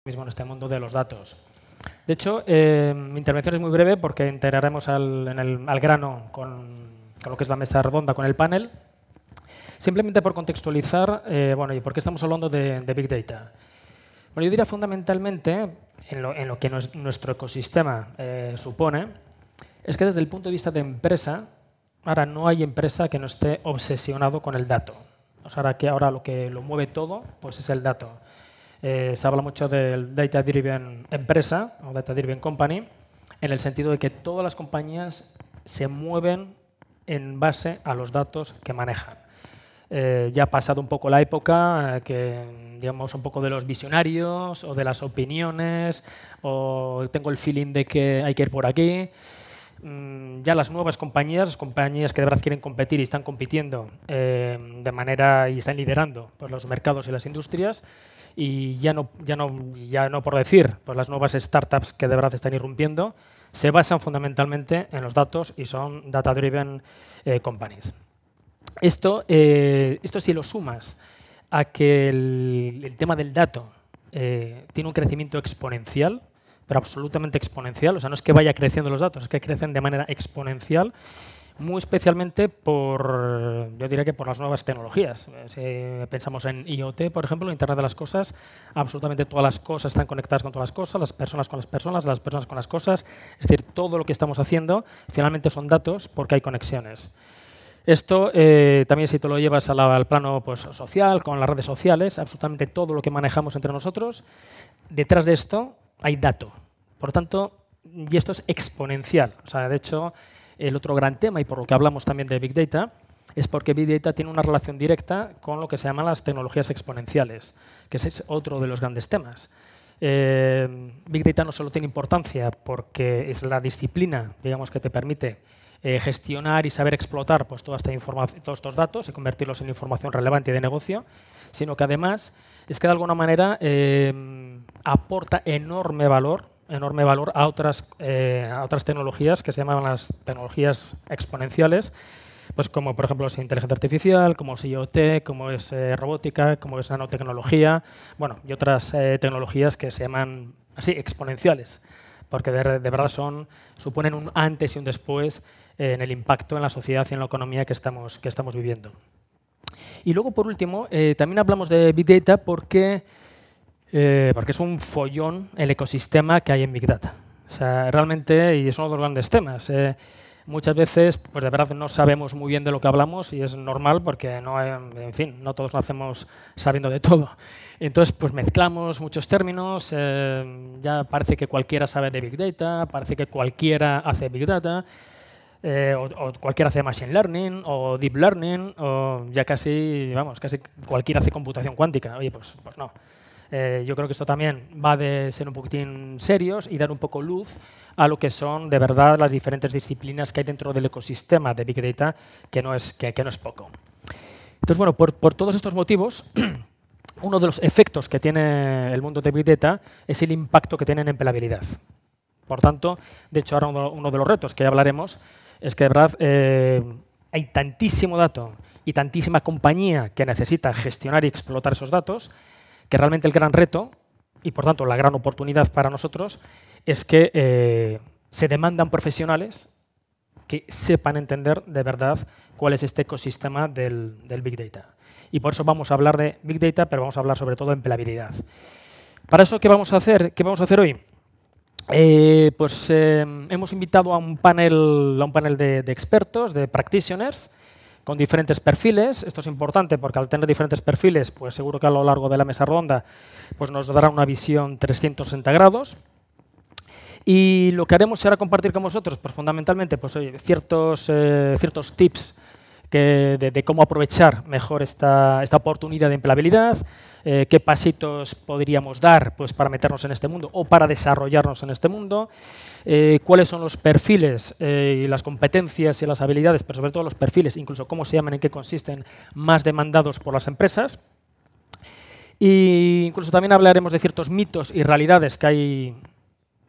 mismo en este mundo de los datos. De hecho, mi intervención es muy breve porque integraremos al grano con lo que es la mesa redonda, con el panel. Simplemente por contextualizar, ¿y por qué estamos hablando de Big Data? Bueno, yo diría fundamentalmente, en lo que nuestro ecosistema supone, es que desde el punto de vista de empresa, ahora no hay empresa que no esté obsesionado con el dato. O sea, ahora lo que lo mueve todo pues es el dato. Se habla mucho del data-driven empresa o data-driven company, en el sentido de que todas las compañías se mueven en base a los datos que manejan. Ya ha pasado un poco la época que, digamos, un poco de los visionarios o de las opiniones, o tengo el feeling de que hay que ir por aquí. Ya las nuevas compañías, las compañías que de verdad quieren competir y están compitiendo de manera y están liderando pues, los mercados y las industrias, y ya no por decir, pues las nuevas startups que de verdad están irrumpiendo, se basan fundamentalmente en los datos y son data-driven companies. Esto si lo sumas a que el tema del dato tiene un crecimiento exponencial, pero absolutamente exponencial, o sea, no es que vaya creciendo los datos, es que crecen de manera exponencial, muy especialmente yo diría que por las nuevas tecnologías. Si pensamos en IoT, por ejemplo, Internet de las Cosas, absolutamente todas las cosas están conectadas con todas las personas con las personas con las cosas. Es decir, todo lo que estamos haciendo finalmente son datos porque hay conexiones. Esto también si te lo llevas al plano pues, social, con las redes sociales, absolutamente todo lo que manejamos entre nosotros, detrás de esto hay dato. Por lo tanto, y esto es exponencial. O sea, de hecho, el otro gran tema, y por lo que hablamos también de Big Data, es porque Big Data tiene una relación directa con lo que se llaman las tecnologías exponenciales, que ese es otro de los grandes temas. Big Data no solo tiene importancia porque es la disciplina, digamos, que te permite gestionar y saber explotar pues, toda esta información, todos estos datos y convertirlos en información relevante y de negocio, sino que además es que de alguna manera aporta enorme valor a otras tecnologías que se llaman las tecnologías exponenciales, pues como por ejemplo es inteligencia artificial, como es IoT, como es robótica, como es nanotecnología, y otras tecnologías que se llaman así exponenciales, porque de verdad suponen un antes y un después en el impacto en la sociedad y en la economía que estamos viviendo. Y luego, por último, también hablamos de Big Data porque es un follón el ecosistema que hay en Big Data. O sea, realmente, y es uno de los grandes temas, muchas veces pues de verdad no sabemos muy bien de lo que hablamos y es normal porque no todos nacemos sabiendo de todo. Entonces, pues mezclamos muchos términos, ya parece que cualquiera sabe de Big Data, parece que cualquiera hace Big Data, o cualquiera hace Machine Learning o Deep Learning, o ya casi cualquiera hace computación cuántica. Oye, pues no. Yo creo que esto también va de ser un poquitín serios y dar un poco luz a lo que son de verdad las diferentes disciplinas que hay dentro del ecosistema de Big Data, que no es poco. Entonces, bueno, por todos estos motivos, uno de los efectos que tiene el mundo de Big Data es el impacto que tiene en empleabilidad. Por tanto, de hecho, ahora uno de los retos que ya hablaremos es que de verdad hay tantísimo dato y tantísima compañía que necesita gestionar y explotar esos datos, que realmente el gran reto, y por tanto la gran oportunidad para nosotros, es que se demandan profesionales que sepan entender de verdad cuál es este ecosistema del Big Data. Y por eso vamos a hablar de Big Data, pero vamos a hablar sobre todo de empleabilidad. Para eso, ¿qué vamos a hacer hoy? Hemos invitado a un panel de expertos, de practitioners, con diferentes perfiles. Esto es importante porque al tener diferentes perfiles, pues seguro que a lo largo de la mesa redonda pues nos dará una visión 360 grados. Y lo que haremos será compartir con vosotros pues, fundamentalmente pues, ciertos tips de cómo aprovechar mejor esta oportunidad de empleabilidad, qué pasitos podríamos dar pues, para meternos en este mundo o para desarrollarnos en este mundo, cuáles son los perfiles y las competencias y las habilidades, pero sobre todo los perfiles, incluso cómo se llaman, en qué consisten, más demandados por las empresas. E incluso también hablaremos de ciertos mitos y realidades que hay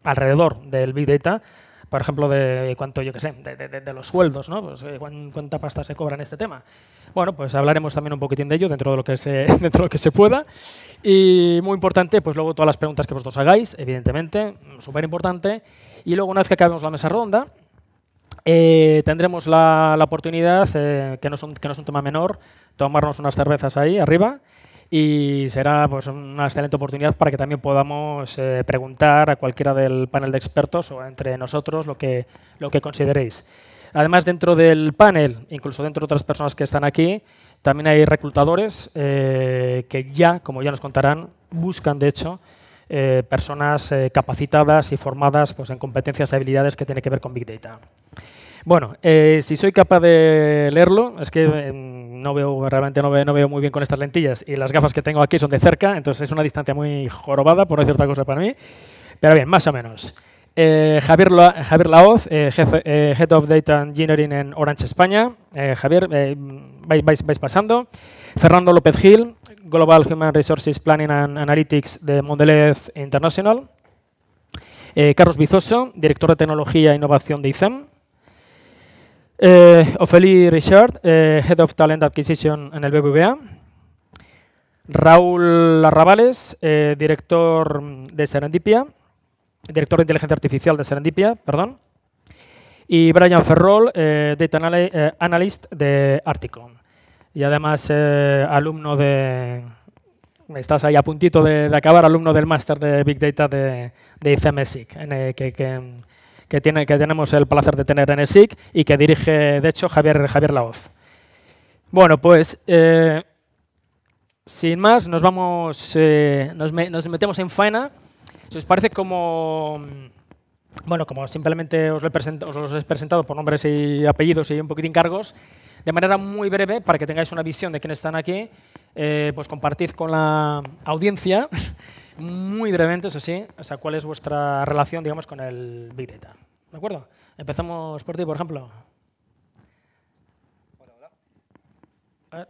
alrededor del Big Data, por ejemplo, de cuánto, yo qué sé, de los sueldos, ¿no? Pues, cuánta pasta se cobra en este tema. Bueno, pues hablaremos también un poquitín de ello dentro de lo que dentro de lo que se pueda. Y muy importante, pues luego todas las preguntas que vosotros hagáis, evidentemente, súper importante. Y luego, una vez que acabemos la mesa redonda, tendremos la oportunidad, que no es un tema menor, tomarnos unas cervezas ahí arriba. Y será pues, una excelente oportunidad para que también podamos preguntar a cualquiera del panel de expertos o entre nosotros lo que consideréis. Además, dentro del panel, incluso dentro de otras personas que están aquí, también hay reclutadores que ya, como ya nos contarán, buscan, de hecho, personas capacitadas y formadas pues, en competencias y habilidades que tienen que ver con Big Data. Bueno, si soy capaz de leerlo, es que realmente no veo muy bien con estas lentillas y las gafas que tengo aquí son de cerca, entonces es una distancia muy jorobada, por no decir otra cosa para mí, pero bien, más o menos. Javier Laoz, Head of Data Engineering en Orange España. Javier, vais pasando. Fernando López Gil, Global Human Resources Planning and Analytics de Mondelez International. Carlos Bizoso, Director de Tecnología e Innovación de ICEM. Ophélie Richard, Head of Talent Acquisition en el BBVA. Raúl Arrabales, Director de Serendipia. Director de Inteligencia Artificial de Serendipia, perdón. Y Brian Ferrol, Data Analyst de Articom. Y además alumno de... Estás ahí a puntito de acabar, alumno del máster de Big Data de ICEM-ESIC, que tenemos el placer de tener en el SIC y que dirige, de hecho, Javier Laoz. Bueno, pues, sin más, nos metemos en faena. Si os parece, como simplemente os los he presentado por nombres y apellidos y un poquitín cargos, de manera muy breve, para que tengáis una visión de quiénes están aquí, pues compartid con la audiencia, muy brevemente, eso sí, o sea, cuál es vuestra relación, digamos, con el Big Data. ¿De acuerdo? Empezamos por ti, por ejemplo. Hola.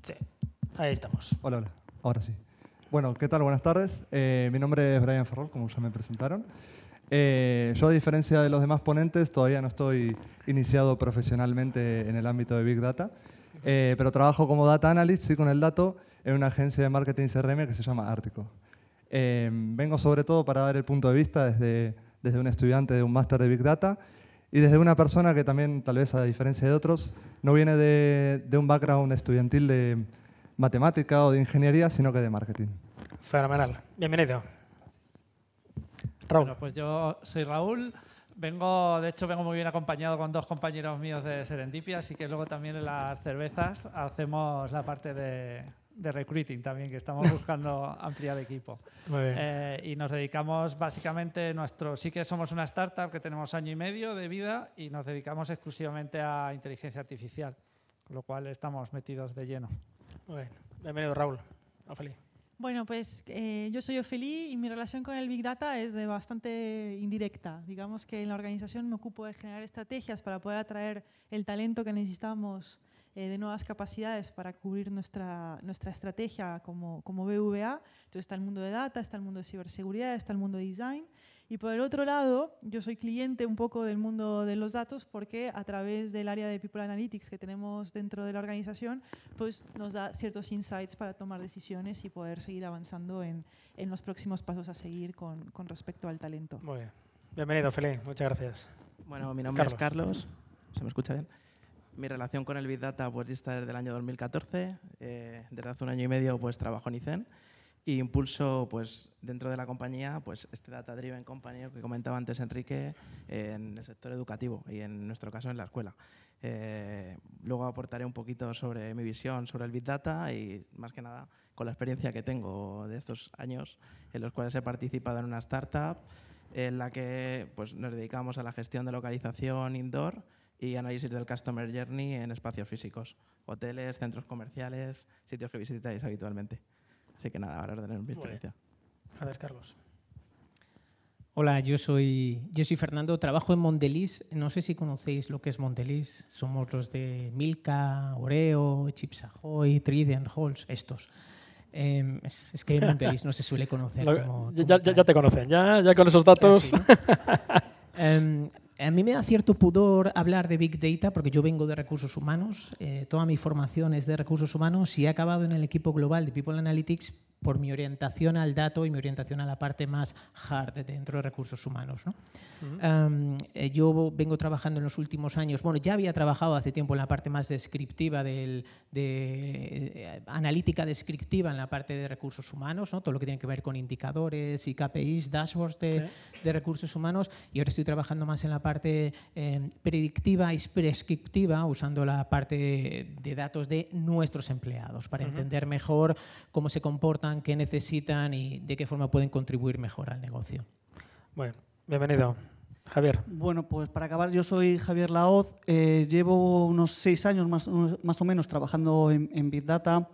Sí, ahí estamos. Hola, ahora sí. Bueno, ¿qué tal? Buenas tardes. Mi nombre es Brian Ferrol, como ya me presentaron. Yo, a diferencia de los demás ponentes, todavía no estoy iniciado profesionalmente en el ámbito de Big Data, pero trabajo como Data Analyst, sí, con el dato, en una agencia de marketing CRM que se llama Artico. Vengo sobre todo para dar el punto de vista desde un estudiante de un máster de Big Data y desde una persona que también, tal vez a diferencia de otros, no viene de un background estudiantil de matemática o de ingeniería, sino que de marketing. Fenomenal. Bienvenido. Raúl. Bueno, pues yo soy Raúl. De hecho, vengo muy bien acompañado con dos compañeros míos de Serendipia, así que luego también en las cervezas hacemos la parte de recruiting también, que estamos buscando ampliar equipo. Muy bien. Y nos dedicamos básicamente, sí que somos una startup que tenemos 1 año y medio de vida y nos dedicamos exclusivamente a inteligencia artificial, con lo cual estamos metidos de lleno. Muy bien. Bienvenido, Raúl. Ophélie. Bueno, pues yo soy Ophélie y mi relación con el Big Data es bastante indirecta. Digamos que en la organización me ocupo de generar estrategias para poder atraer el talento que necesitamos de nuevas capacidades para cubrir nuestra estrategia como BBVA. Entonces está el mundo de data, está el mundo de ciberseguridad, está el mundo de design. Y por el otro lado, yo soy cliente un poco del mundo de los datos porque a través del área de People Analytics que tenemos dentro de la organización, pues nos da ciertos insights para tomar decisiones y poder seguir avanzando en los próximos pasos a seguir con respecto al talento. Muy bien. Bienvenido, Ophélie. Muchas gracias. Bueno, mi nombre es Carlos. ¿Se me escucha bien? Mi relación con el Big Data pues dista desde el año 2014. Desde hace 1 año y medio pues trabajo en ICEM y impulso pues dentro de la compañía pues este Data Driven Company que comentaba antes Enrique en el sector educativo y en nuestro caso en la escuela. Luego aportaré un poquito sobre mi visión sobre el Big Data y más que nada con la experiencia que tengo de estos años en los cuales he participado en una startup en la que pues, nos dedicamos a la gestión de localización indoor y análisis del Customer Journey en espacios físicos, hoteles, centros comerciales, sitios que visitáis habitualmente. Así que nada, ahora ordenaré mi experiencia. Gracias, Carlos. Hola, yo soy Fernando, trabajo en Mondelez. No sé si conocéis lo que es Mondelez. Somos los de Milka, Oreo, Chips Ahoy, Trident, Halls, estos. Es que Mondelez no se suele conocer. Ya te conocen, ya con esos datos. Sí, ¿no? A mí me da cierto pudor hablar de Big Data porque yo vengo de recursos humanos, toda mi formación es de recursos humanos y he acabado en el equipo global de People Analytics por mi orientación al dato y mi orientación a la parte más hard dentro de recursos humanos, ¿no? Yo vengo trabajando en los últimos años, bueno, ya había trabajado hace tiempo en la parte más descriptiva, analítica descriptiva en la parte de recursos humanos, ¿no? Todo lo que tiene que ver con indicadores y KPIs, dashboards de recursos humanos, y ahora estoy trabajando más en la parte predictiva y prescriptiva, usando la parte de datos de nuestros empleados para entender mejor cómo se comportan, qué necesitan y de qué forma pueden contribuir mejor al negocio. Bueno, bienvenido. Javier. Bueno, pues para acabar, yo soy Javier Laoz, llevo unos 6 años más o menos trabajando en Big Data.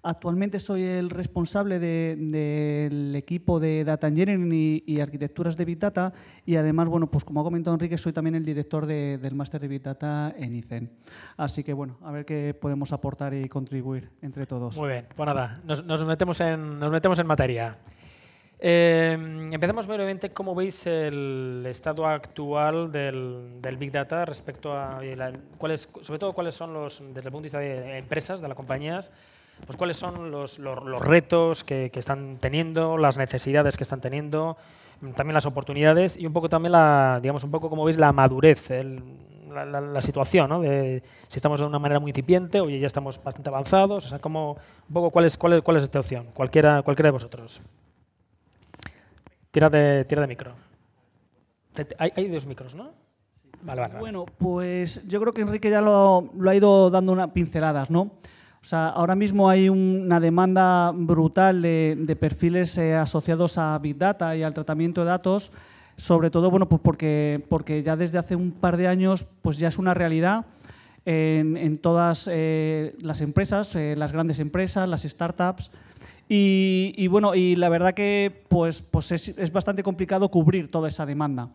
Actualmente soy el responsable del equipo de Data Engineering y arquitecturas de Big Data y además, bueno, pues como ha comentado Enrique, soy también el director del máster de Big Data en ICEN. Así que, bueno, a ver qué podemos aportar y contribuir entre todos. Muy bien, pues nada, nos metemos en materia. Empecemos brevemente. ¿Cómo veis el estado actual del Big Data respecto a sobre todo cuáles son desde el punto de vista de empresas, de las compañías, pues cuáles son los retos que están teniendo, las necesidades que están teniendo, también las oportunidades y un poco también digamos un poco cómo veis la madurez, la situación, ¿no? De si estamos de una manera muy incipiente o ya estamos bastante avanzados, o sea, un poco cuál es esta opción, cualquiera de vosotros. Tira de micro. Hay 2 micros, ¿no? Vale. Bueno, pues yo creo que Enrique ya lo ha ido dando unas pinceladas, ¿no? O sea, ahora mismo hay una demanda brutal de perfiles asociados a Big Data y al tratamiento de datos, sobre todo, bueno, pues porque ya desde hace un par de años pues ya es una realidad en todas las empresas, las grandes empresas, las startups. Y bueno, y la verdad que pues es bastante complicado cubrir toda esa demanda.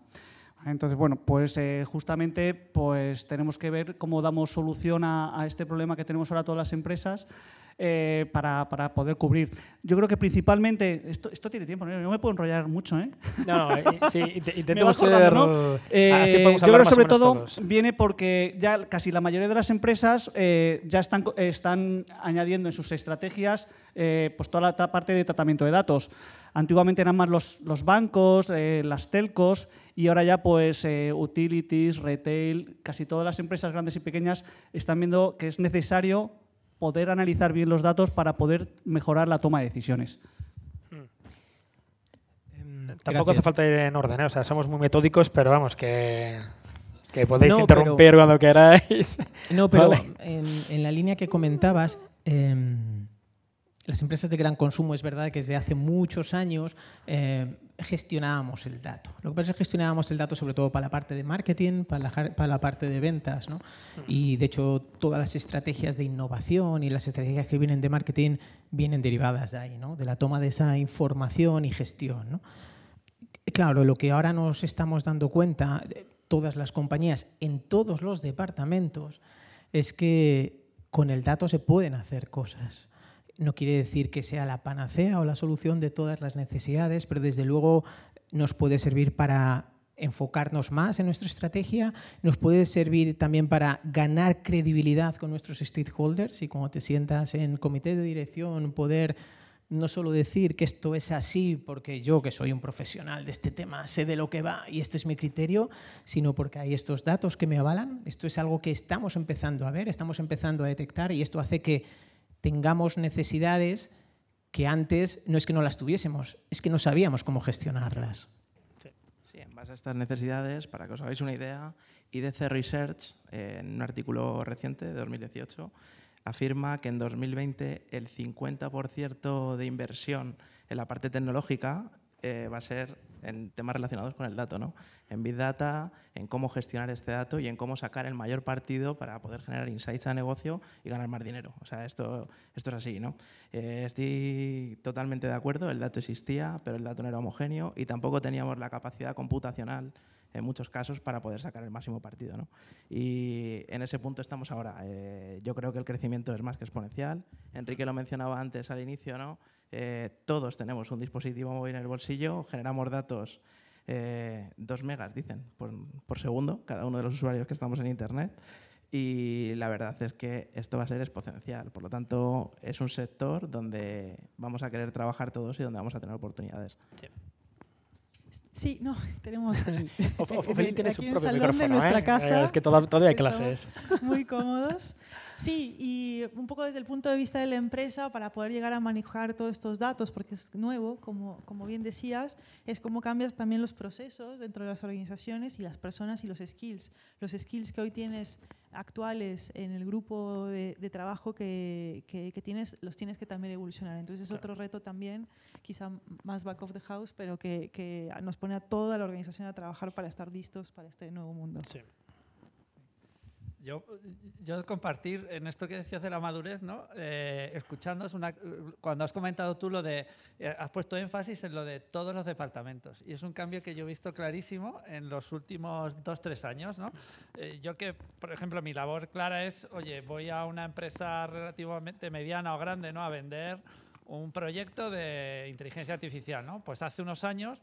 Entonces, bueno, pues justamente pues tenemos que ver cómo damos solución a este problema que tenemos ahora todas las empresas para poder cubrir. Yo creo que principalmente, esto tiene tiempo, no me puedo enrollar mucho, ¿eh? No, sí, intentemos ser... ¿no? Así podemos yo creo que sobre más o menos todo todos. viene porque ya casi la mayoría de las empresas ya están añadiendo en sus estrategias pues toda la parte de tratamiento de datos. Antiguamente eran más los bancos, las telcos y ahora ya pues utilities, retail, casi todas las empresas grandes y pequeñas están viendo que es necesario poder analizar bien los datos para poder mejorar la toma de decisiones. Tampoco hace falta ir en orden, ¿eh? O sea, somos muy metódicos, pero vamos, que podéis interrumpir cuando queráis. No, pero vale. en la línea que comentabas, las empresas de gran consumo, es verdad que desde hace muchos años gestionábamos el dato. Lo que pasa es que gestionábamos el dato sobre todo para la parte de marketing, para la parte de ventas, ¿no? Y de hecho todas las estrategias de innovación y las estrategias que vienen de marketing vienen derivadas de ahí, ¿no? De la toma de esa información y gestión, ¿no? Claro, lo que ahora nos estamos dando cuenta, todas las compañías, en todos los departamentos, es que con el dato se pueden hacer cosas. No quiere decir que sea la panacea o la solución de todas las necesidades, pero desde luego nos puede servir para enfocarnos más en nuestra estrategia, nos puede servir también para ganar credibilidad con nuestros stakeholders y cuando te sientas en comité de dirección poder no solo decir que esto es así porque yo, que soy un profesional de este tema, sé de lo que va y este es mi criterio, sino porque hay estos datos que me avalan. Esto es algo que estamos empezando a ver, estamos empezando a detectar y esto hace que tengamos necesidades que antes no es que no las tuviésemos, es que no sabíamos cómo gestionarlas. Sí, en base a estas necesidades, para que os hagáis una idea, IDC Research, en un artículo reciente de 2018, afirma que en 2020 el 50% de inversión en la parte tecnológica va a ser en temas relacionados con el dato, ¿no? En Big Data, en cómo gestionar este dato y en cómo sacar el mayor partido para poder generar insights a negocio y ganar más dinero. O sea, esto es así, ¿no? Estoy totalmente de acuerdo, el dato existía, pero el dato no era homogéneo y tampoco teníamos la capacidad computacional en muchos casos para poder sacar el máximo partido, ¿no? Y en ese punto estamos ahora. Yo creo que el crecimiento es más que exponencial. Enrique lo mencionaba antes al inicio, ¿no? Todos tenemos un dispositivo móvil en el bolsillo, generamos datos 2 megas, dicen, por segundo, cada uno de los usuarios que estamos en Internet. Y la verdad es que esto va a ser exponencial. Por lo tanto, es un sector donde vamos a querer trabajar todos y donde vamos a tener oportunidades. Sí. Sí, no, tenemos. Ophelie tiene su aquí en propio el salón micrófono. de nuestra ¿eh? casa. Es que todavía hay clases. Estamos muy cómodos. Sí, y un poco desde el punto de vista de la empresa, para poder llegar a manejar todos estos datos, porque es nuevo, como bien decías, es cómo cambias también los procesos dentro de las organizaciones y las personas y los skills. Los skills que hoy tienes actuales en el grupo de trabajo que tienes, los tienes que también evolucionar. Entonces es otro reto también, quizá más back of the house, pero que nos pone a toda la organización a trabajar para estar listos para este nuevo mundo. Sí. Yo compartir en esto que decías de la madurez, ¿no? Escuchando, cuando has comentado tú lo de, has puesto énfasis en lo de todos los departamentos, y es un cambio que yo he visto clarísimo en los últimos 2-3 años, ¿no? Yo que, por ejemplo, mi labor clara es, oye, voy a una empresa relativamente mediana o grande, ¿no? A vender un proyecto de inteligencia artificial, ¿no? Pues hace unos años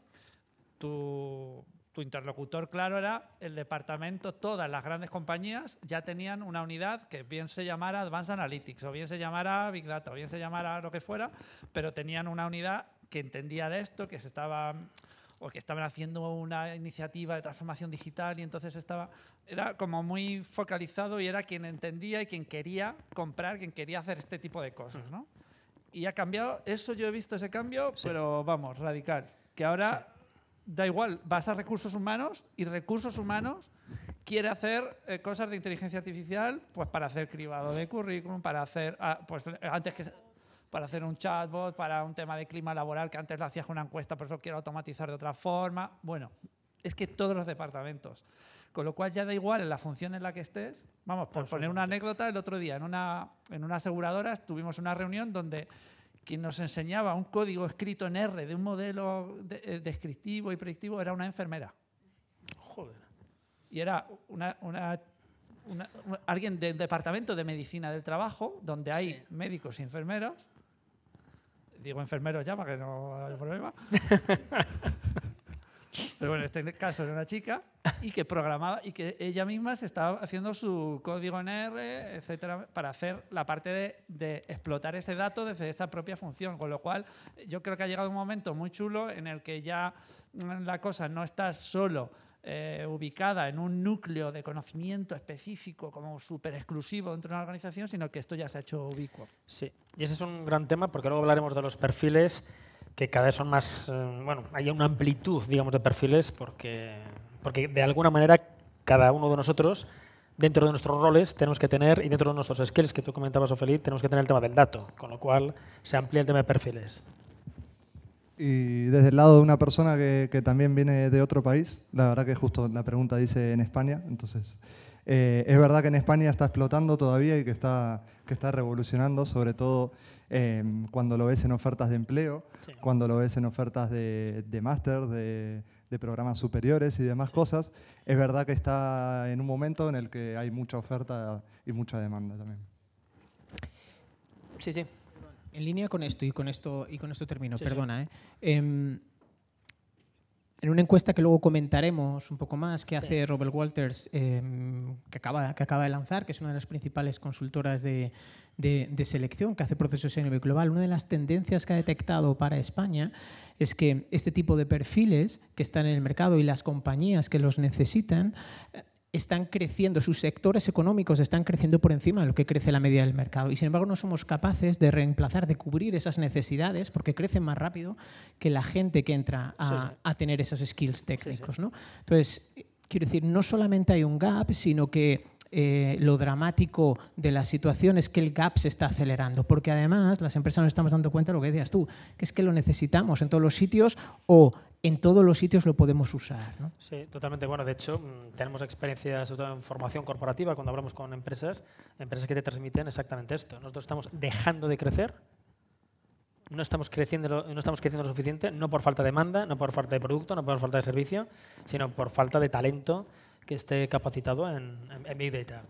tu interlocutor claro era el departamento. Todas las grandes compañías ya tenían una unidad que bien se llamara Advanced Analytics, o bien se llamara Big Data, o bien se llamara lo que fuera, pero tenían una unidad que entendía de esto, que estaban haciendo una iniciativa de transformación digital, y entonces era como muy focalizado y era quien entendía y quien quería comprar, quien quería hacer este tipo de cosas, ¿no? Y ha cambiado, eso yo he visto ese cambio, sí. Pero vamos, radical, que ahora... Sí. Da igual, vas a recursos humanos y recursos humanos quiere hacer cosas de inteligencia artificial, pues para hacer cribado de currículum, para hacer, para hacer un chatbot, para un tema de clima laboral que antes lo hacías con una encuesta, pero lo quiero automatizar de otra forma. Bueno, es que todos los departamentos. Con lo cual ya da igual en la función en la que estés. Vamos, por poner una anécdota, el otro día en una aseguradora tuvimos una reunión donde quien nos enseñaba un código escrito en R de un modelo descriptivo y predictivo era una enfermera. Joder. Y era alguien del departamento de medicina del trabajo, donde hay médicos y enfermeros. Digo enfermeros ya para que no haya problema. Pero bueno, en este caso era una chica y que programaba y que ella misma se estaba haciendo su código en R, etcétera, para hacer la parte de explotar ese dato desde esa propia función. Con lo cual, yo creo que ha llegado un momento muy chulo en el que ya la cosa no está solo ubicada en un núcleo de conocimiento específico como súper exclusivo dentro de una organización, sino que esto ya se ha hecho ubicuo. Sí, y ese es un gran tema porque luego hablaremos de los perfiles que cada vez son más, bueno, hay una amplitud, digamos, de perfiles porque de alguna manera cada uno de nosotros, dentro de nuestros roles, tenemos que tener, y dentro de nuestros skills que tú comentabas, Ophelie, tenemos que tener el tema del dato, con lo cual se amplía el tema de perfiles. Y desde el lado de una persona que también viene de otro país, la verdad que justo la pregunta dice en España, entonces es verdad que en España está explotando todavía y que está revolucionando, sobre todo cuando lo ves en ofertas de empleo, sí. Cuando lo ves en ofertas de máster, de programas superiores y demás, sí. Cosas, es verdad que está en un momento en el que hay mucha oferta y mucha demanda también. Sí, sí. En línea con esto y con esto termino, sí, perdona. Sí. En una encuesta que luego comentaremos un poco más, que hace Robert Walters, que acaba de lanzar, que es una de las principales consultoras de selección, que hace procesos a nivel global, una de las tendencias que ha detectado para España es que este tipo de perfiles que están en el mercado y las compañías que los necesitan están creciendo, sus sectores económicos están creciendo por encima de lo que crece la media del mercado. Y sin embargo no somos capaces de reemplazar, de cubrir esas necesidades porque crecen más rápido que la gente que entra a tener esos skills técnicos, ¿no? Entonces, quiero decir, no solamente hay un gap, sino que lo dramático de la situación es que el gap se está acelerando, porque además las empresas nos estamos dando cuenta de lo que decías tú, que es que lo necesitamos en todos los sitios o en todos los sitios lo podemos usar, ¿no? Sí, totalmente. Bueno, de hecho, tenemos experiencias sobre todo en formación corporativa cuando hablamos con empresas que te transmiten exactamente esto. Nosotros estamos dejando de crecer, no estamos creciendo lo suficiente, no por falta de demanda, no por falta de producto, no por falta de servicio, sino por falta de talento que esté capacitado en Big Data.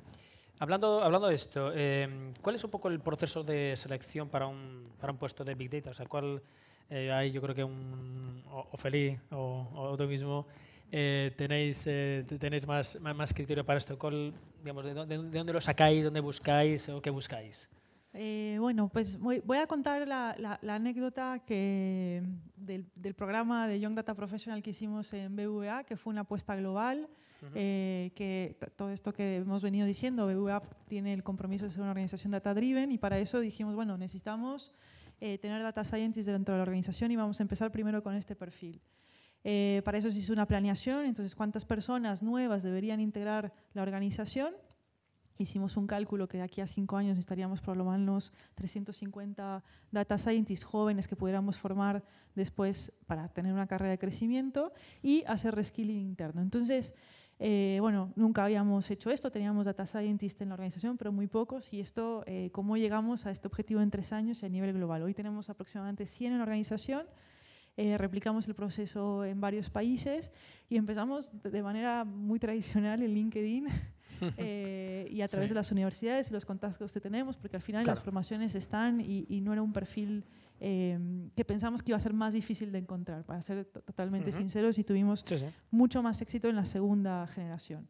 Hablando de esto, ¿cuál es un poco el proceso de selección para un puesto de Big Data? O sea, ahí yo creo que o Feli o tú mismo tenéis más criterio para esto. Digamos, ¿de dónde lo sacáis, dónde buscáis o qué buscáis? Bueno, pues voy a contar la anécdota del programa de Young Data Professional que hicimos en BBVA, que fue una apuesta global. Que todo esto que hemos venido diciendo, BBVA tiene el compromiso de ser una organización data-driven y para eso dijimos, bueno, necesitamos tener data scientists dentro de la organización y vamos a empezar primero con este perfil. Para eso se hizo una planeación, entonces cuántas personas nuevas deberían integrar la organización. Hicimos un cálculo que de aquí a 5 años estaríamos por lo menos 350 data scientists jóvenes que pudiéramos formar después para tener una carrera de crecimiento y hacer reskilling interno. Entonces, bueno, nunca habíamos hecho esto, teníamos data scientists en la organización, pero muy pocos. Y esto, ¿cómo llegamos a este objetivo en 3 años y a nivel global? Hoy tenemos aproximadamente 100 en la organización. Replicamos el proceso en varios países y empezamos de manera muy tradicional en LinkedIn y a través de las universidades y los contactos que tenemos, porque al final las formaciones están y no era un perfil que pensamos que iba a ser más difícil de encontrar, para ser totalmente sinceros, y tuvimos mucho más éxito en la segunda generación.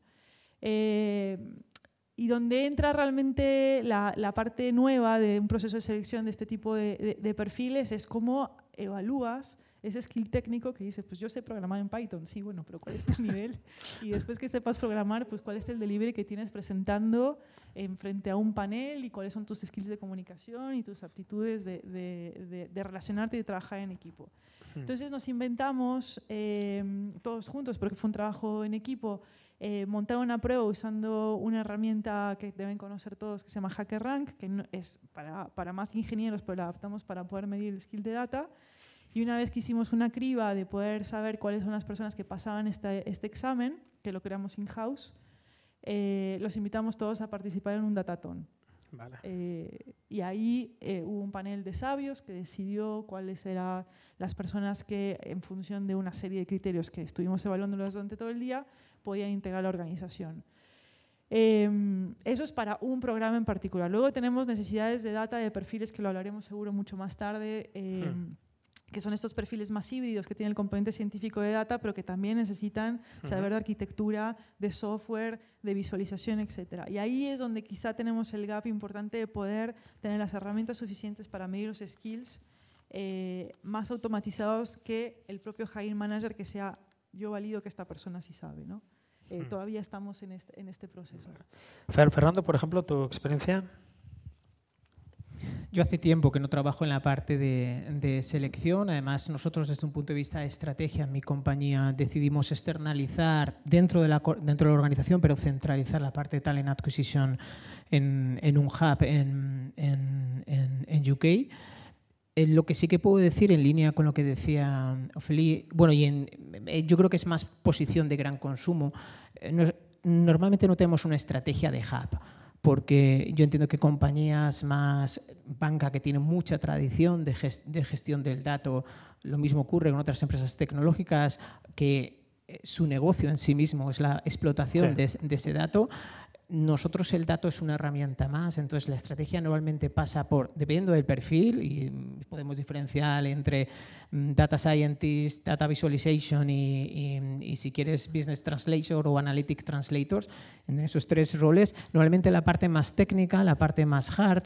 Y donde entra realmente la parte nueva de un proceso de selección de este tipo de perfiles es cómo evalúas ese skill técnico que dices, pues yo sé programar en Python, sí, bueno, pero ¿cuál es tu nivel? Y después que sepas programar, pues ¿cuál es el delivery que tienes presentando frente a un panel y cuáles son tus skills de comunicación y tus aptitudes de relacionarte y de trabajar en equipo? Entonces nos inventamos todos juntos, porque fue un trabajo en equipo, montar una prueba usando una herramienta que deben conocer todos que se llama HackerRank, que no, es para más ingenieros, pero la adaptamos para poder medir el skill de data. Y una vez que hicimos una criba de poder saber cuáles son las personas que pasaban este examen, que lo creamos in-house, los invitamos todos a participar en un datathon. Vale. Y ahí hubo un panel de sabios que decidió cuáles eran las personas que, en función de una serie de criterios que estuvimos evaluándolos durante todo el día, podían integrar la organización. Eso es para un programa en particular. Luego tenemos necesidades de data de perfiles que lo hablaremos seguro mucho más tarde, que son estos perfiles más híbridos que tienen el componente científico de data, pero que también necesitan saber de arquitectura, de software, de visualización, etc. Y ahí es donde quizá tenemos el gap importante de poder tener las herramientas suficientes para medir los skills más automatizados que el propio hiring manager, que sea yo valido que esta persona sí sabe, ¿no? Todavía estamos en este proceso. Fernando, por ejemplo, tu experiencia. Yo hace tiempo que no trabajo en la parte de selección. Además, nosotros desde un punto de vista de estrategia, en mi compañía decidimos externalizar dentro de la organización, pero centralizar la parte de Talent Acquisition en un hub en UK. Lo que sí que puedo decir en línea con lo que decía Ophélie, bueno, yo creo que es más posición de gran consumo. Normalmente no tenemos una estrategia de hub, porque yo entiendo que compañías más banca que tienen mucha tradición de gestión del dato, lo mismo ocurre con otras empresas tecnológicas que su negocio en sí mismo es la explotación de ese dato. Nosotros el dato es una herramienta más, entonces la estrategia normalmente pasa por, dependiendo del perfil, y podemos diferenciar entre data scientist, data visualization y si quieres business translator o analytic translators, en esos 3 roles. Normalmente la parte más técnica, la parte más hard,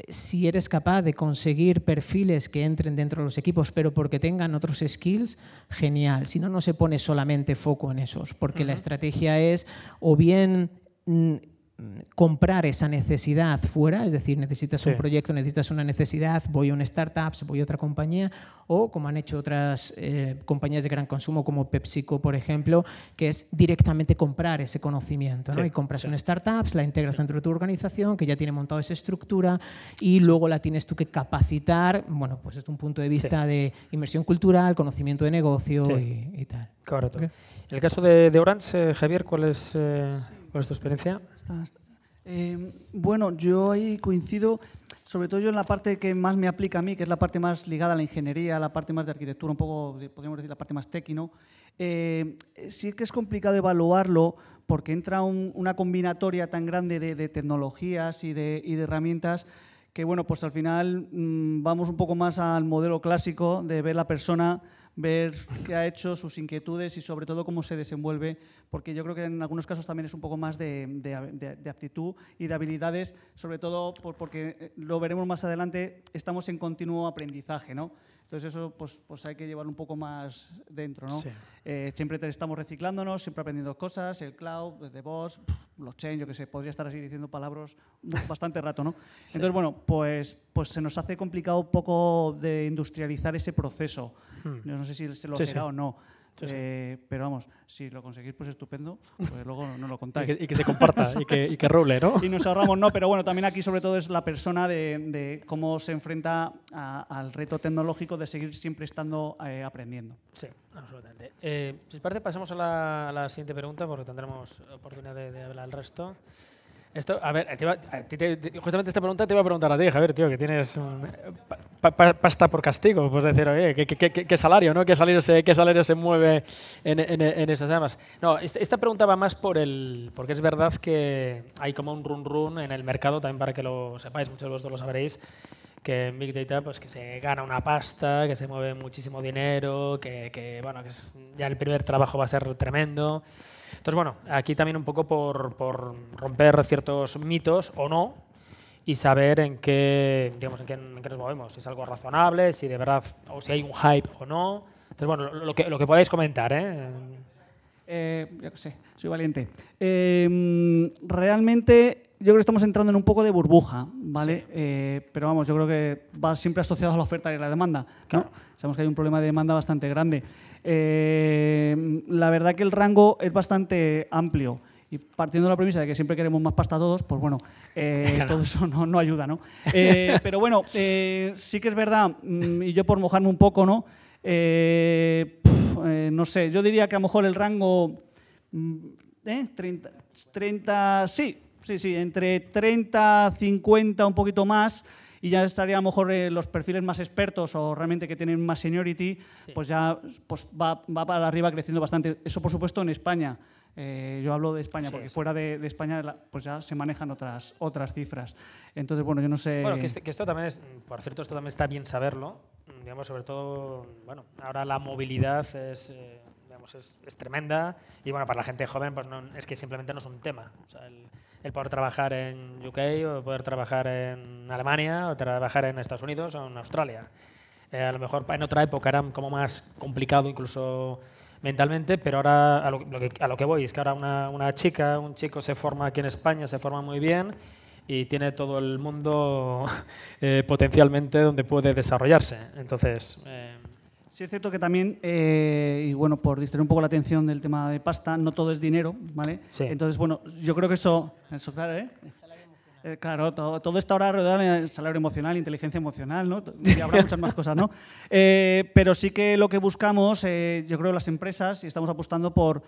si eres capaz de conseguir perfiles que entren dentro de los equipos, pero porque tengan otros skills, genial. Si no, no se pone solamente foco en esos, porque la estrategia es o bien comprar esa necesidad fuera, es decir, necesitas un proyecto, necesitas una necesidad, voy a una startup, voy a otra compañía, o como han hecho otras compañías de gran consumo como PepsiCo, por ejemplo, que es directamente comprar ese conocimiento, ¿no? Y compras una startup, la integras dentro de tu organización, que ya tiene montado esa estructura, y luego la tienes tú que capacitar, bueno, pues desde un punto de vista de inmersión cultural, conocimiento de negocio y tal. Correcto. En el caso de Orange, Javier, ¿cuál es tu experiencia? Bueno, yo ahí coincido, sobre todo yo en la parte que más me aplica a mí, que es la parte más ligada a la ingeniería, la parte más de arquitectura, un poco, podríamos decir, la parte más techy, ¿no? Sí que es complicado evaluarlo porque entra una combinatoria tan grande de tecnologías y de herramientas que bueno, pues al final vamos un poco más al modelo clásico de ver la persona, ver qué ha hecho, sus inquietudes y sobre todo cómo se desenvuelve, porque yo creo que en algunos casos también es un poco más de aptitud y de habilidades, sobre todo porque lo veremos más adelante, estamos en continuo aprendizaje, ¿no? Entonces eso pues hay que llevarlo un poco más dentro, ¿no? Sí. Siempre estamos reciclándonos, siempre aprendiendo cosas, el cloud, el DevOps, blockchain, yo qué sé, podría estar así diciendo palabras bastante rato, ¿no? Sí. Entonces, bueno, pues se nos hace complicado un poco de industrializar ese proceso. Yo no sé si se lo Sí, será sí. o no. Sí, sí. Pero vamos, si lo conseguís, pues estupendo, pues luego no lo contáis. Y que se comparta y que rule, ¿no? Y nos ahorramos, no, pero bueno, también aquí sobre todo es la persona de cómo se enfrenta al reto tecnológico de seguir siempre estando aprendiendo. Sí, absolutamente. Si os parece, pasamos a la siguiente pregunta porque tendremos oportunidad de hablar al resto. Esto, a ver, justamente esta pregunta te iba a preguntar a ti, Javier, tío, que tienes pasta por castigo. Pues decir, oye, ¿qué salario, ¿no? ¿Qué salario se mueve en esas temas? No, esta pregunta va más porque es verdad que hay como un run en el mercado, también para que lo sepáis, muchos de vosotros lo sabréis, que en Big Data pues que se gana una pasta, que se mueve muchísimo dinero, bueno, que ya el primer trabajo va a ser tremendo. Entonces, bueno, aquí también un poco por romper ciertos mitos o no y saber en qué nos movemos, si es algo razonable, si de verdad, o si hay un hype o no. Entonces, bueno, lo que podáis comentar, ¿eh? Yo qué sé, soy valiente. Realmente yo creo que estamos entrando en un poco de burbuja, ¿vale? Sí. Pero vamos, yo creo que va siempre asociado a la oferta y la demanda, ¿no? Claro. Sabemos que hay un problema de demanda bastante grande. La verdad que el rango es bastante amplio y partiendo de la premisa de que siempre queremos más pasta todos, pues bueno, todo eso no ayuda, ¿no? Pero bueno, sí que es verdad, y yo por mojarme un poco, ¿no? No sé, yo diría que a lo mejor el rango 30, sí, entre 30, 50, un poquito más, y ya estaría a lo mejor los perfiles más expertos o realmente que tienen más seniority, pues ya pues va para arriba creciendo bastante. Eso, por supuesto, en España. Yo hablo de España, porque fuera de España pues ya se manejan otras cifras. Entonces, bueno, yo no sé... Bueno, que esto también es, por cierto, esto también está bien saberlo, digamos, sobre todo, bueno, ahora la movilidad es tremenda y, bueno, para la gente joven, pues es que simplemente no es un tema. O sea, el poder trabajar en UK o poder trabajar en Alemania o trabajar en Estados Unidos o en Australia. A lo mejor en otra época era como más complicado incluso mentalmente, pero ahora a lo que voy es que ahora una chica, un chico se forma aquí en España, se forma muy bien y tiene todo el mundo potencialmente donde puede desarrollarse. Entonces... Sí, es cierto que también, y bueno, por distraer un poco la atención del tema de pasta, no todo es dinero, ¿vale? Sí. Entonces, bueno, yo creo que eso claro, ¿eh? Claro, todo está ahora rodeado en el salario emocional, inteligencia emocional, ¿no? Y habrá muchas más cosas, ¿no? Pero sí que lo que buscamos, yo creo, las empresas, y estamos apostando por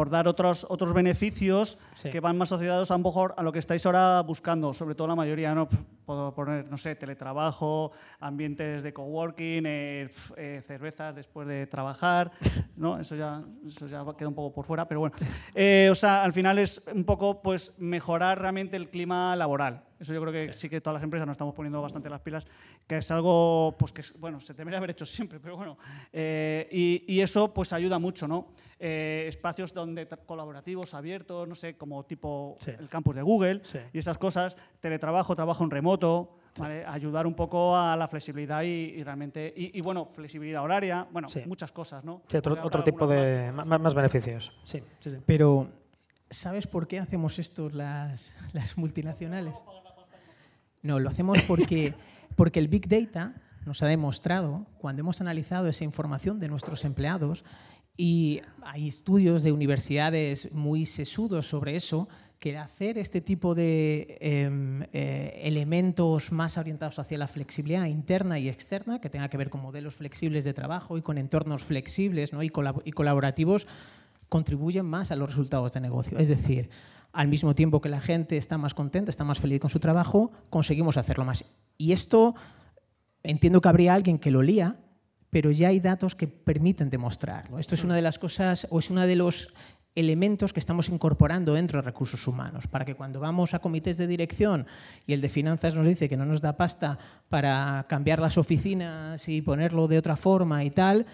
dar otros beneficios que van más asociados a lo mejor a lo que estáis ahora buscando, sobre todo la mayoría, ¿no? Puedo poner, no sé, teletrabajo, ambientes de coworking, cervezas después de trabajar, ¿no? Eso ya queda un poco por fuera, pero bueno. O sea, al final es un poco pues mejorar realmente el clima laboral. Eso yo creo que sí que todas las empresas nos estamos poniendo bastante las pilas, que es algo pues que bueno, se debería haber hecho siempre, pero bueno. Y eso pues ayuda mucho, ¿no? Espacios donde colaborativos, abiertos, no sé, como tipo el campus de Google y esas cosas, teletrabajo, trabajo en remoto, ¿vale? Ayudar un poco a la flexibilidad y realmente, y bueno, flexibilidad horaria, bueno, muchas cosas, ¿no? Sí, otro tipo de más beneficios. Sí. Pero, ¿sabes por qué hacemos esto las multinacionales? No, lo hacemos porque el Big Data nos ha demostrado, cuando hemos analizado esa información de nuestros empleados, y hay estudios de universidades muy sesudos sobre eso, que hacer este tipo de elementos más orientados hacia la flexibilidad interna y externa, que tenga que ver con modelos flexibles de trabajo y con entornos flexibles, ¿no? y colaborativos, contribuyen más a los resultados de negocio. Es decir, al mismo tiempo que la gente está más contenta, está más feliz con su trabajo, conseguimos hacerlo más. Y esto, entiendo que habría alguien que lo lía, pero ya hay datos que permiten demostrarlo. Esto es una de las cosas, o es una de los elementos que estamos incorporando dentro de recursos humanos, para que cuando vamos a comités de dirección y el de finanzas nos dice que no nos da pasta para cambiar las oficinas y ponerlo de otra forma y tal,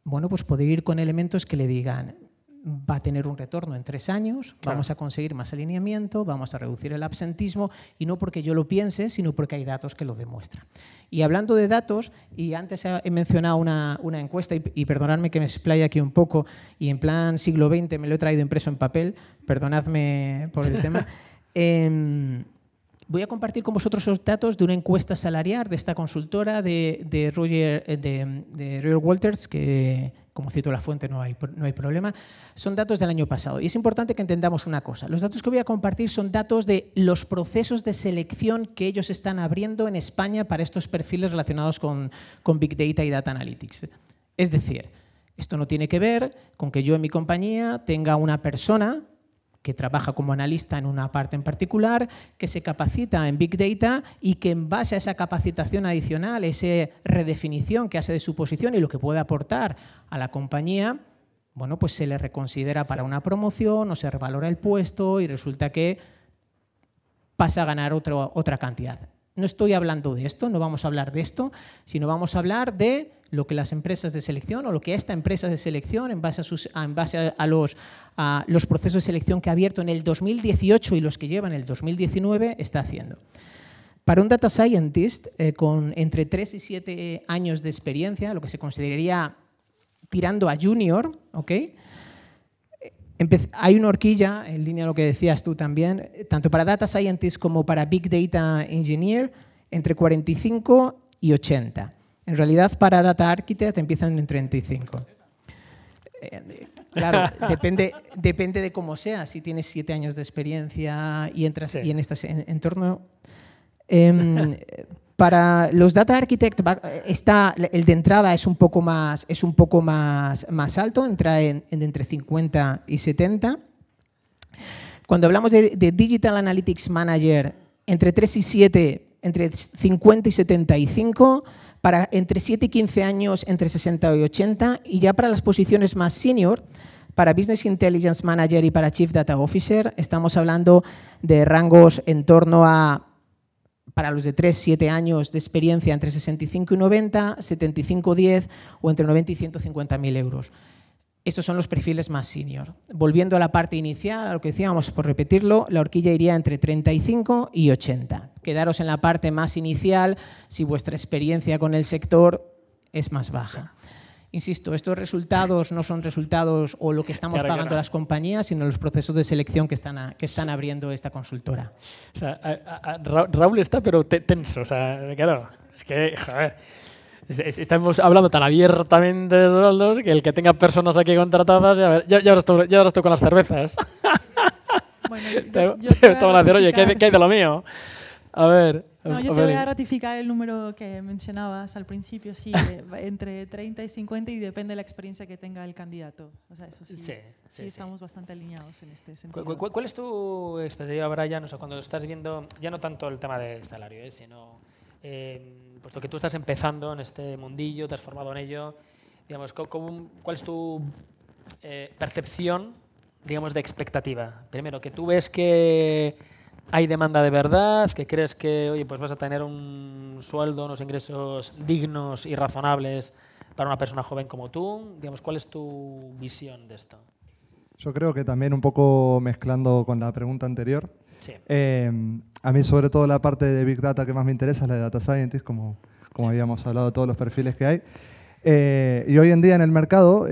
bueno, pues poder ir con elementos que le digan, va a tener un retorno en 3 años, Claro. vamos a conseguir más alineamiento, vamos a reducir el absentismo, y no porque yo lo piense, sino porque hay datos que lo demuestran. Y hablando de datos, y antes he mencionado una encuesta, y perdonadme que me explaye aquí un poco, y en plan siglo XX me lo he traído impreso en papel, perdonadme por el tema. Voy a compartir con vosotros los datos de una encuesta salarial de esta consultora de Roger Walters, que, como cito la fuente, no hay problema. Son datos del año pasado. Y es importante que entendamos una cosa. Los datos que voy a compartir son datos de los procesos de selección que ellos están abriendo en España para estos perfiles relacionados con Big Data y Data Analytics. Es decir, esto no tiene que ver con que yo en mi compañía tenga una persona que trabaja como analista en una parte en particular, que se capacita en Big Data y que en base a esa capacitación adicional, esa redefinición que hace de su posición y lo que puede aportar a la compañía, bueno, pues se le reconsidera para una promoción o se revalora el puesto y resulta que pasa a ganar otra cantidad. No estoy hablando de esto, no vamos a hablar de esto, sino vamos a hablar de lo que las empresas de selección o lo que esta empresa de selección, en base a los procesos de selección que ha abierto en el 2018 y los que lleva en el 2019, está haciendo. Para un data scientist con entre 3 y 7 años de experiencia, lo que se consideraría tirando a junior, ¿ok? Hay una horquilla, en línea a lo que decías tú también, tanto para Data Scientist como para Big Data Engineer, entre 45 y 80. En realidad, para Data Architect empiezan en 35. Claro, depende de cómo sea. Si tienes 7 años de experiencia y entras y en este entorno... Para los Data Architect, el de entrada es un poco más alto, entra en entre 50 y 70. Cuando hablamos de Digital Analytics Manager, entre 3 y 7, entre 50 y 75. Para entre 7 y 15 años, entre 60 y 80. Y ya para las posiciones más senior, para Business Intelligence Manager y para Chief Data Officer, estamos hablando de rangos en torno a, para los de 3-7 años de experiencia, entre 65 y 90, 75-10 o entre 90 y 150.000 euros. Estos son los perfiles más senior. Volviendo a la parte inicial, a lo que decíamos, por repetirlo, la horquilla iría entre 35 y 80. Quedaros en la parte más inicial si vuestra experiencia con el sector es más baja. Insisto, estos resultados no son resultados o lo que estamos pagando las compañías, sino los procesos de selección que están abriendo esta consultora. O sea, Raúl está pero tenso. O sea, claro, es que, joder, estamos hablando tan abiertamente de sueldos que el que tenga personas aquí contratadas, ya ahora estoy con las cervezas. Bueno, te van a decir, oye, ¿qué hay de lo mío? A ver. No, yo te voy a ratificar el número que mencionabas al principio, sí, entre 30 y 50 y depende de la experiencia que tenga el candidato. O sea, eso sí, estamos bastante alineados en este sentido. ¿Cuál es tu expectativa, Brian? O sea, cuando estás viendo, ya no tanto el tema del salario, sino puesto que tú estás empezando en este mundillo, te has formado en ello, digamos, ¿cuál es tu percepción, digamos, de expectativa? Primero, que tú ves que hay demanda de verdad, que crees que, oye, pues vas a tener un sueldo, unos ingresos dignos y razonables para una persona joven como tú. Digamos, ¿cuál es tu visión de esto? Yo creo que también un poco mezclando con la pregunta anterior, sí. A mí sobre todo la parte de Big Data que más me interesa es la de Data Scientist, como habíamos hablado de todos los perfiles que hay. Y hoy en día en el mercado,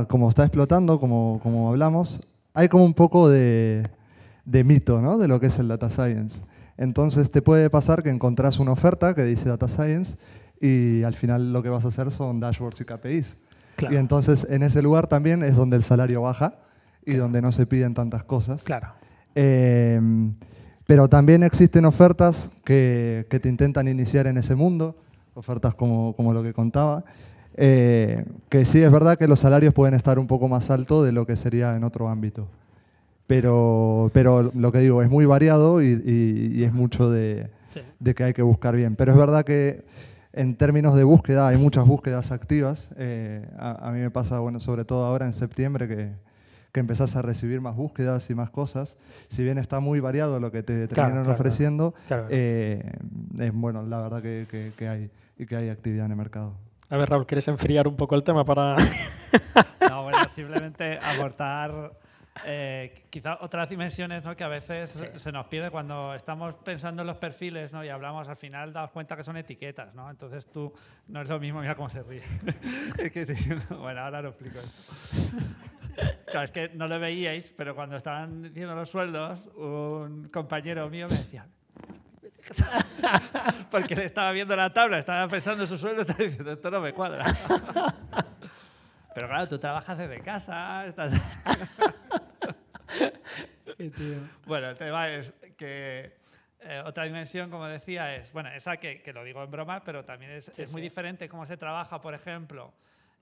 como está explotando, como hablamos, hay como un poco de mito, ¿no?, de lo que es el Data Science. Entonces te puede pasar que encontrás una oferta que dice Data Science y al final lo que vas a hacer son dashboards y KPIs. Claro. Y entonces en ese lugar también es donde el salario baja y donde no se piden tantas cosas. Claro. Pero también existen ofertas que te intentan iniciar en ese mundo, ofertas como lo que contaba, que sí es verdad que los salarios pueden estar un poco más altos de lo que sería en otro ámbito. Pero lo que digo, es muy variado y es mucho de que hay que buscar bien. Pero es verdad que en términos de búsqueda hay muchas búsquedas activas. A mí me pasa, bueno, sobre todo ahora en septiembre, que empezás a recibir más búsquedas y más cosas. Si bien está muy variado lo que te terminan ofreciendo, bueno, la verdad que hay actividad en el mercado. A ver, Raúl, ¿quieres enfriar un poco el tema para...? No, bueno, simplemente aportar quizá otras dimensiones, ¿no? Que a veces se nos pierde cuando estamos pensando en los perfiles, ¿no? Y hablamos, al final damos cuenta que son etiquetas, ¿no? Entonces tú no es lo mismo, mira cómo se ríe. Es que, bueno, ahora lo explico. Claro, es que no lo veíais, pero cuando estaban diciendo los sueldos, un compañero mío me decía... Porque le estaba viendo la tabla, estaba pensando en su sueldo, estaba diciendo, esto no me cuadra. Pero claro, tú trabajas desde casa, estás... Bueno, el tema es que otra dimensión, como decía, es, bueno, esa que lo digo en broma, pero también es muy diferente cómo se trabaja, por ejemplo,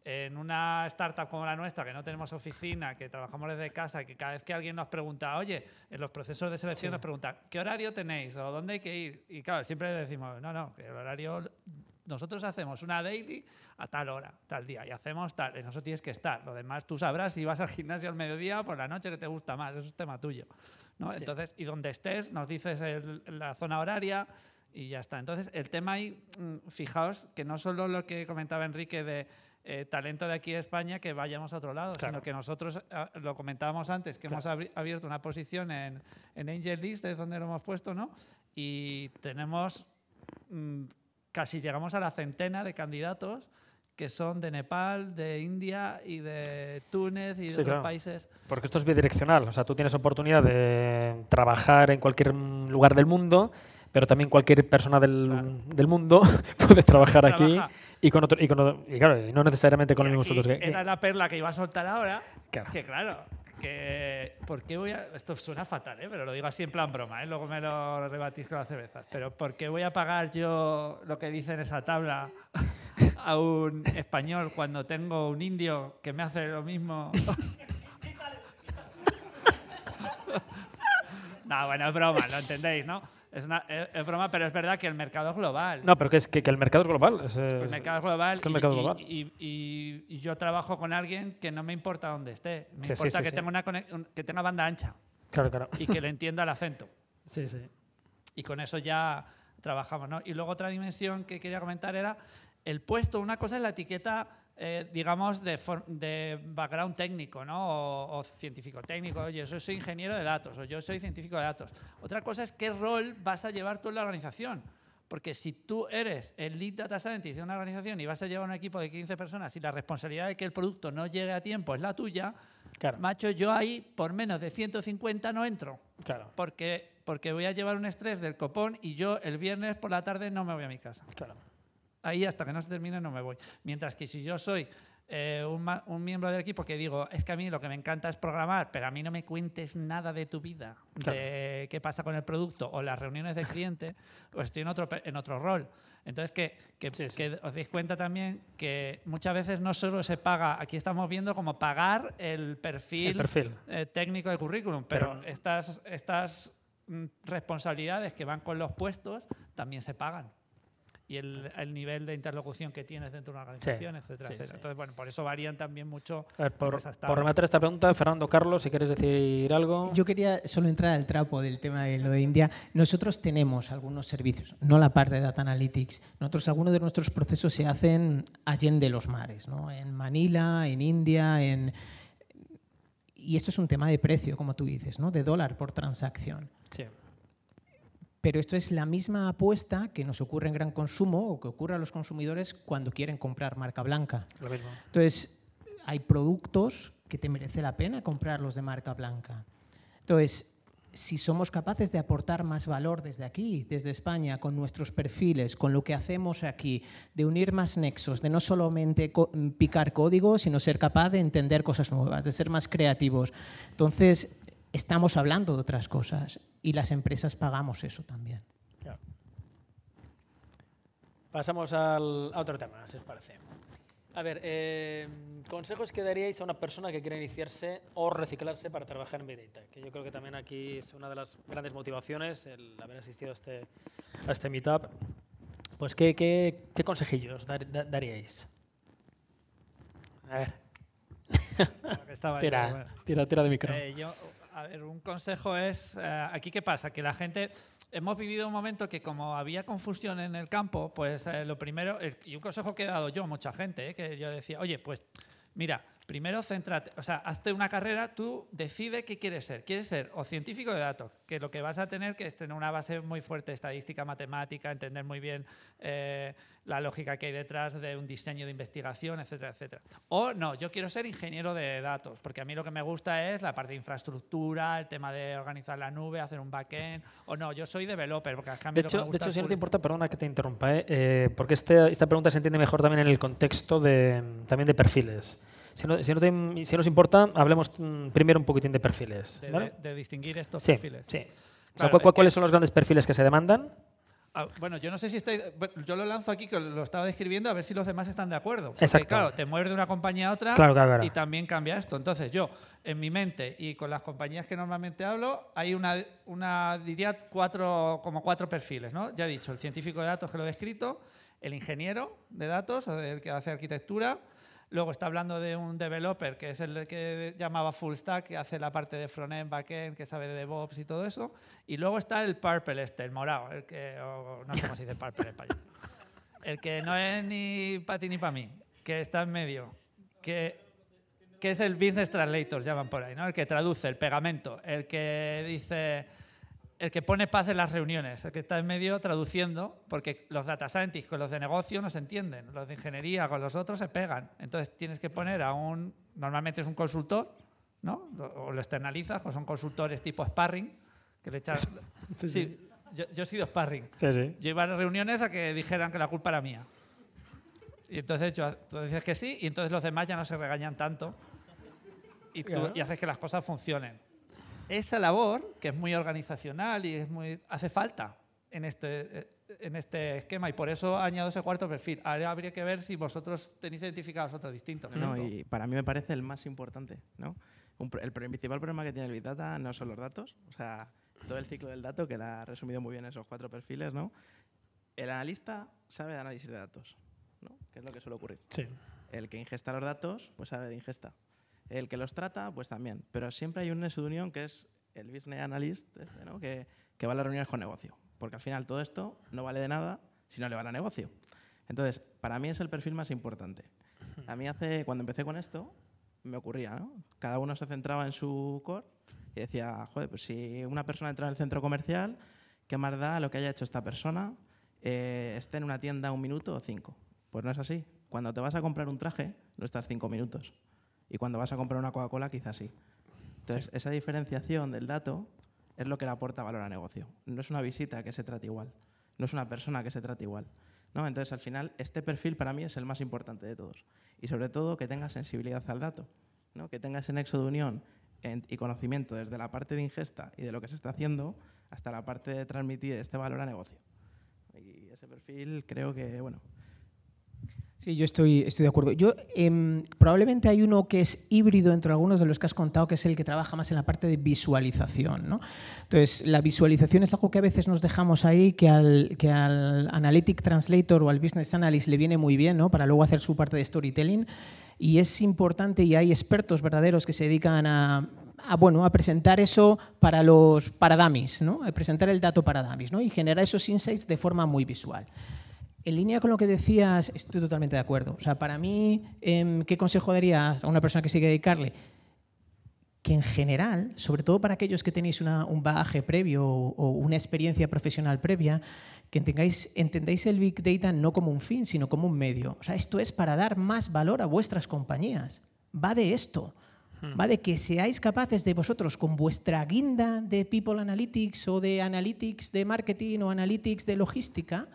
en una startup como la nuestra, que no tenemos oficina, que trabajamos desde casa, que cada vez que alguien nos pregunta, oye, en los procesos de selección nos pregunta, ¿qué horario tenéis o dónde hay que ir? Y claro, siempre decimos, no, que el horario... Nosotros hacemos una daily a tal hora, tal día, y hacemos tal, en eso tienes que estar. Lo demás tú sabrás si vas al gimnasio al mediodía o por la noche que te gusta más, eso es tema tuyo, ¿no? Sí. Entonces, y donde estés, nos dices la zona horaria y ya está. Entonces, el tema ahí, fijaos que no solo lo que comentaba Enrique de talento de aquí de España, que vayamos a otro lado, sino que nosotros, lo comentábamos antes, que hemos abierto una posición en Angel List, es donde lo hemos puesto, ¿no? Y tenemos... casi llegamos a la centena de candidatos que son de Nepal, de India y de Túnez y de otros países. Porque esto es bidireccional, o sea, tú tienes oportunidad de trabajar en cualquier lugar del mundo, pero también cualquier persona del mundo puede trabajar aquí y no necesariamente con los mismos otros. Era la perla que iba a soltar ahora, que claro, ¿por qué voy a...? Esto suena fatal, pero lo digo así en plan broma, luego me lo rebatís con las cervezas. Pero ¿por qué voy a pagar yo lo que dice en esa tabla a un español cuando tengo un indio que me hace lo mismo? No, bueno, es broma, lo entendéis, ¿no? Es broma, pero es verdad que el mercado es global. No, pero que el mercado es global. El mercado es global, es que el mercado global. Y yo trabajo con alguien que no me importa dónde esté. Me importa que tenga banda ancha. Claro. Y que le entienda el acento. Sí. Y con eso ya trabajamos, ¿no? Y luego otra dimensión que quería comentar era el puesto. Una cosa es la etiqueta, digamos, de background técnico, ¿no? O científico técnico. Oye, yo soy ingeniero de datos o yo soy científico de datos. Otra cosa es qué rol vas a llevar tú en la organización. Porque si tú eres el lead data scientist de una organización y vas a llevar un equipo de 15 personas y la responsabilidad de que el producto no llegue a tiempo es la tuya, macho, yo ahí por menos de 150 no entro. Claro. Porque voy a llevar un estrés del copón y yo el viernes por la tarde no me voy a mi casa. Claro. Ahí hasta que no se termine no me voy. Mientras que si yo soy un miembro del equipo que digo, es que a mí lo que me encanta es programar, pero a mí no me cuentes nada de tu vida, de qué pasa con el producto o las reuniones del cliente, pues estoy en otro rol. Entonces, que os deis cuenta también que muchas veces no solo se paga, aquí estamos viendo como pagar el perfil. Técnico de currículum, pero estas responsabilidades que van con los puestos también se pagan. Y el nivel de interlocución que tienes dentro de una organización, etcétera. Entonces, bueno, por eso varían también mucho. A ver, por rematar esta pregunta, Fernando, Carlos, si quieres decir algo. Yo quería solo entrar al trapo del tema de lo de India. Nosotros tenemos algunos servicios, no la parte de Data Analytics. Nosotros, algunos de nuestros procesos se hacen allende los mares, ¿no? En Manila, en India, y esto es un tema de precio, como tú dices, ¿no? De dólar por transacción. Sí. Pero esto es la misma apuesta que nos ocurre en gran consumo o que ocurre a los consumidores cuando quieren comprar marca blanca. Lo mismo. Entonces, hay productos que te merece la pena comprarlos de marca blanca. Entonces, si somos capaces de aportar más valor desde aquí, desde España, con nuestros perfiles, con lo que hacemos aquí, de unir más nexos, de no solamente picar código, sino ser capaz de entender cosas nuevas, de ser más creativos. Entonces, estamos hablando de otras cosas y las empresas pagamos eso también. Claro. Pasamos a otro tema, si os parece. A ver, consejos que daríais a una persona que quiere iniciarse o reciclarse para trabajar en Big Data, que yo creo que también aquí es una de las grandes motivaciones el haber asistido a este meetup. Pues, ¿qué consejillos daríais? A ver. estaba Tira, ahí, bueno. tira de micro. A ver, un consejo es, aquí qué pasa, que la gente, hemos vivido un momento que como había confusión en el campo, pues lo primero, y un consejo que he dado yo a mucha gente, que yo decía, oye, pues mira, primero céntrate, o sea, hazte una carrera, tú decide qué quieres ser. ¿Quieres ser o científico de datos? Que lo que vas a tener que es tener una base muy fuerte de estadística, matemática, entender muy bien la lógica que hay detrás de un diseño de investigación, etcétera, etcétera. O no, yo quiero ser ingeniero de datos, porque a mí lo que me gusta es la parte de infraestructura, el tema de organizar la nube, hacer un backend. O no, yo soy developer, porque a mí lo que me gusta De hecho, es si no te full importa, perdona que te interrumpa, porque esta pregunta se entiende mejor también en el contexto también de perfiles. Si nos importa, hablemos primero un poquitín de perfiles. ¿Vale? de distinguir estos Sí, perfiles. sí. Claro, O sea, ¿cuáles son los grandes perfiles que se demandan? Bueno, yo no sé si estoy... Yo lo lanzo aquí, que lo estaba describiendo, a ver si los demás están de acuerdo. Porque, Exacto. claro, te mueves de una compañía a otra Claro. y también cambia esto. Entonces, yo, en mi mente y con las compañías que normalmente hablo, hay diría como cuatro perfiles, ¿no? Ya he dicho, el científico de datos que lo he descrito, el ingeniero de datos, o el que hace arquitectura. Luego está hablando de un developer, que es el que llamaba full stack, que hace la parte de frontend, backend, que sabe de DevOps y todo eso. Y luego está el purple el morado, el que, no sé cómo se dice purple en español. El que no es ni para ti ni para mí, que está en medio, que es el business translator, llaman por ahí, ¿no? El que traduce, el pegamento, el que dice... El que pone paz en las reuniones, el que está en medio traduciendo, porque los data scientists con los de negocio no se entienden, los de ingeniería con los otros se pegan. Entonces tienes que poner normalmente es un consultor, ¿no? O lo externalizas, o son consultores tipo sparring, que le echas... Sí. Yo he sido sparring. Sí. Yo iba a las reuniones a que dijeran que la culpa era mía. Y entonces tú dices que sí, y entonces los demás ya no se regañan tanto y haces que las cosas funcionen. Esa labor, que es muy organizacional y hace falta en este esquema, y por eso añado ese cuarto perfil. Ahora habría que ver si vosotros tenéis identificados otros distintos. No, y para mí me parece el más importante, ¿no? El principal problema que tiene el Big Data no son los datos, o sea, todo el ciclo del dato, que la ha resumido muy bien esos cuatro perfiles, ¿no? El analista sabe de análisis de datos, ¿no? Que es lo que suele ocurrir. Sí. El que ingesta los datos, pues sabe de ingesta. El que los trata, pues también. Pero siempre hay un nexo de unión que es el business analyst, ¿no? que va a las reuniones con negocio. Porque al final todo esto no vale de nada si no le va a negocio. Entonces, para mí es el perfil más importante. A mí cuando empecé con esto, me ocurría, ¿no? Cada uno se centraba en su core y decía, joder, pues si una persona entra en el centro comercial, ¿qué más da lo que haya hecho esta persona? Esté en una tienda 1 minuto o 5. Pues no es así. Cuando te vas a comprar un traje, no estás 5 minutos. Y cuando vas a comprar una Coca-Cola, quizás sí. Entonces, esa diferenciación del dato es lo que le aporta valor al negocio. No es una visita que se trate igual. No es una persona que se trate igual, ¿no? Entonces, al final, este perfil para mí es el más importante de todos. Y sobre todo, que tenga sensibilidad al dato, ¿no? Que tenga ese nexo de unión y conocimiento desde la parte de ingesta y de lo que se está haciendo hasta la parte de transmitir este valor a negocio. Y ese perfil creo que, bueno... Sí, yo estoy de acuerdo. Probablemente hay uno que es híbrido entre algunos de los que has contado, que es el que trabaja más en la parte de visualización, ¿no? Entonces, la visualización es algo que a veces nos dejamos ahí, que al Analytic Translator o al Business Analyst le viene muy bien, ¿no? Para luego hacer su parte de storytelling. Y es importante, y hay expertos verdaderos que se dedican a presentar eso para dummies, ¿no? A presentar el dato para dummies, ¿no? Y generar esos insights de forma muy visual. En línea con lo que decías, estoy totalmente de acuerdo. O sea, para mí, ¿qué consejo darías a una persona que sigue dedicarle? Que en general, sobre todo para aquellos que tenéis un bagaje previo o una experiencia profesional previa, que entendáis el Big Data no como un fin, sino como un medio. O sea, esto es para dar más valor a vuestras compañías. Va de esto. Va de que seáis capaces de vosotros, con vuestra guinda de People Analytics o de Analytics de Marketing o Analytics de Logística,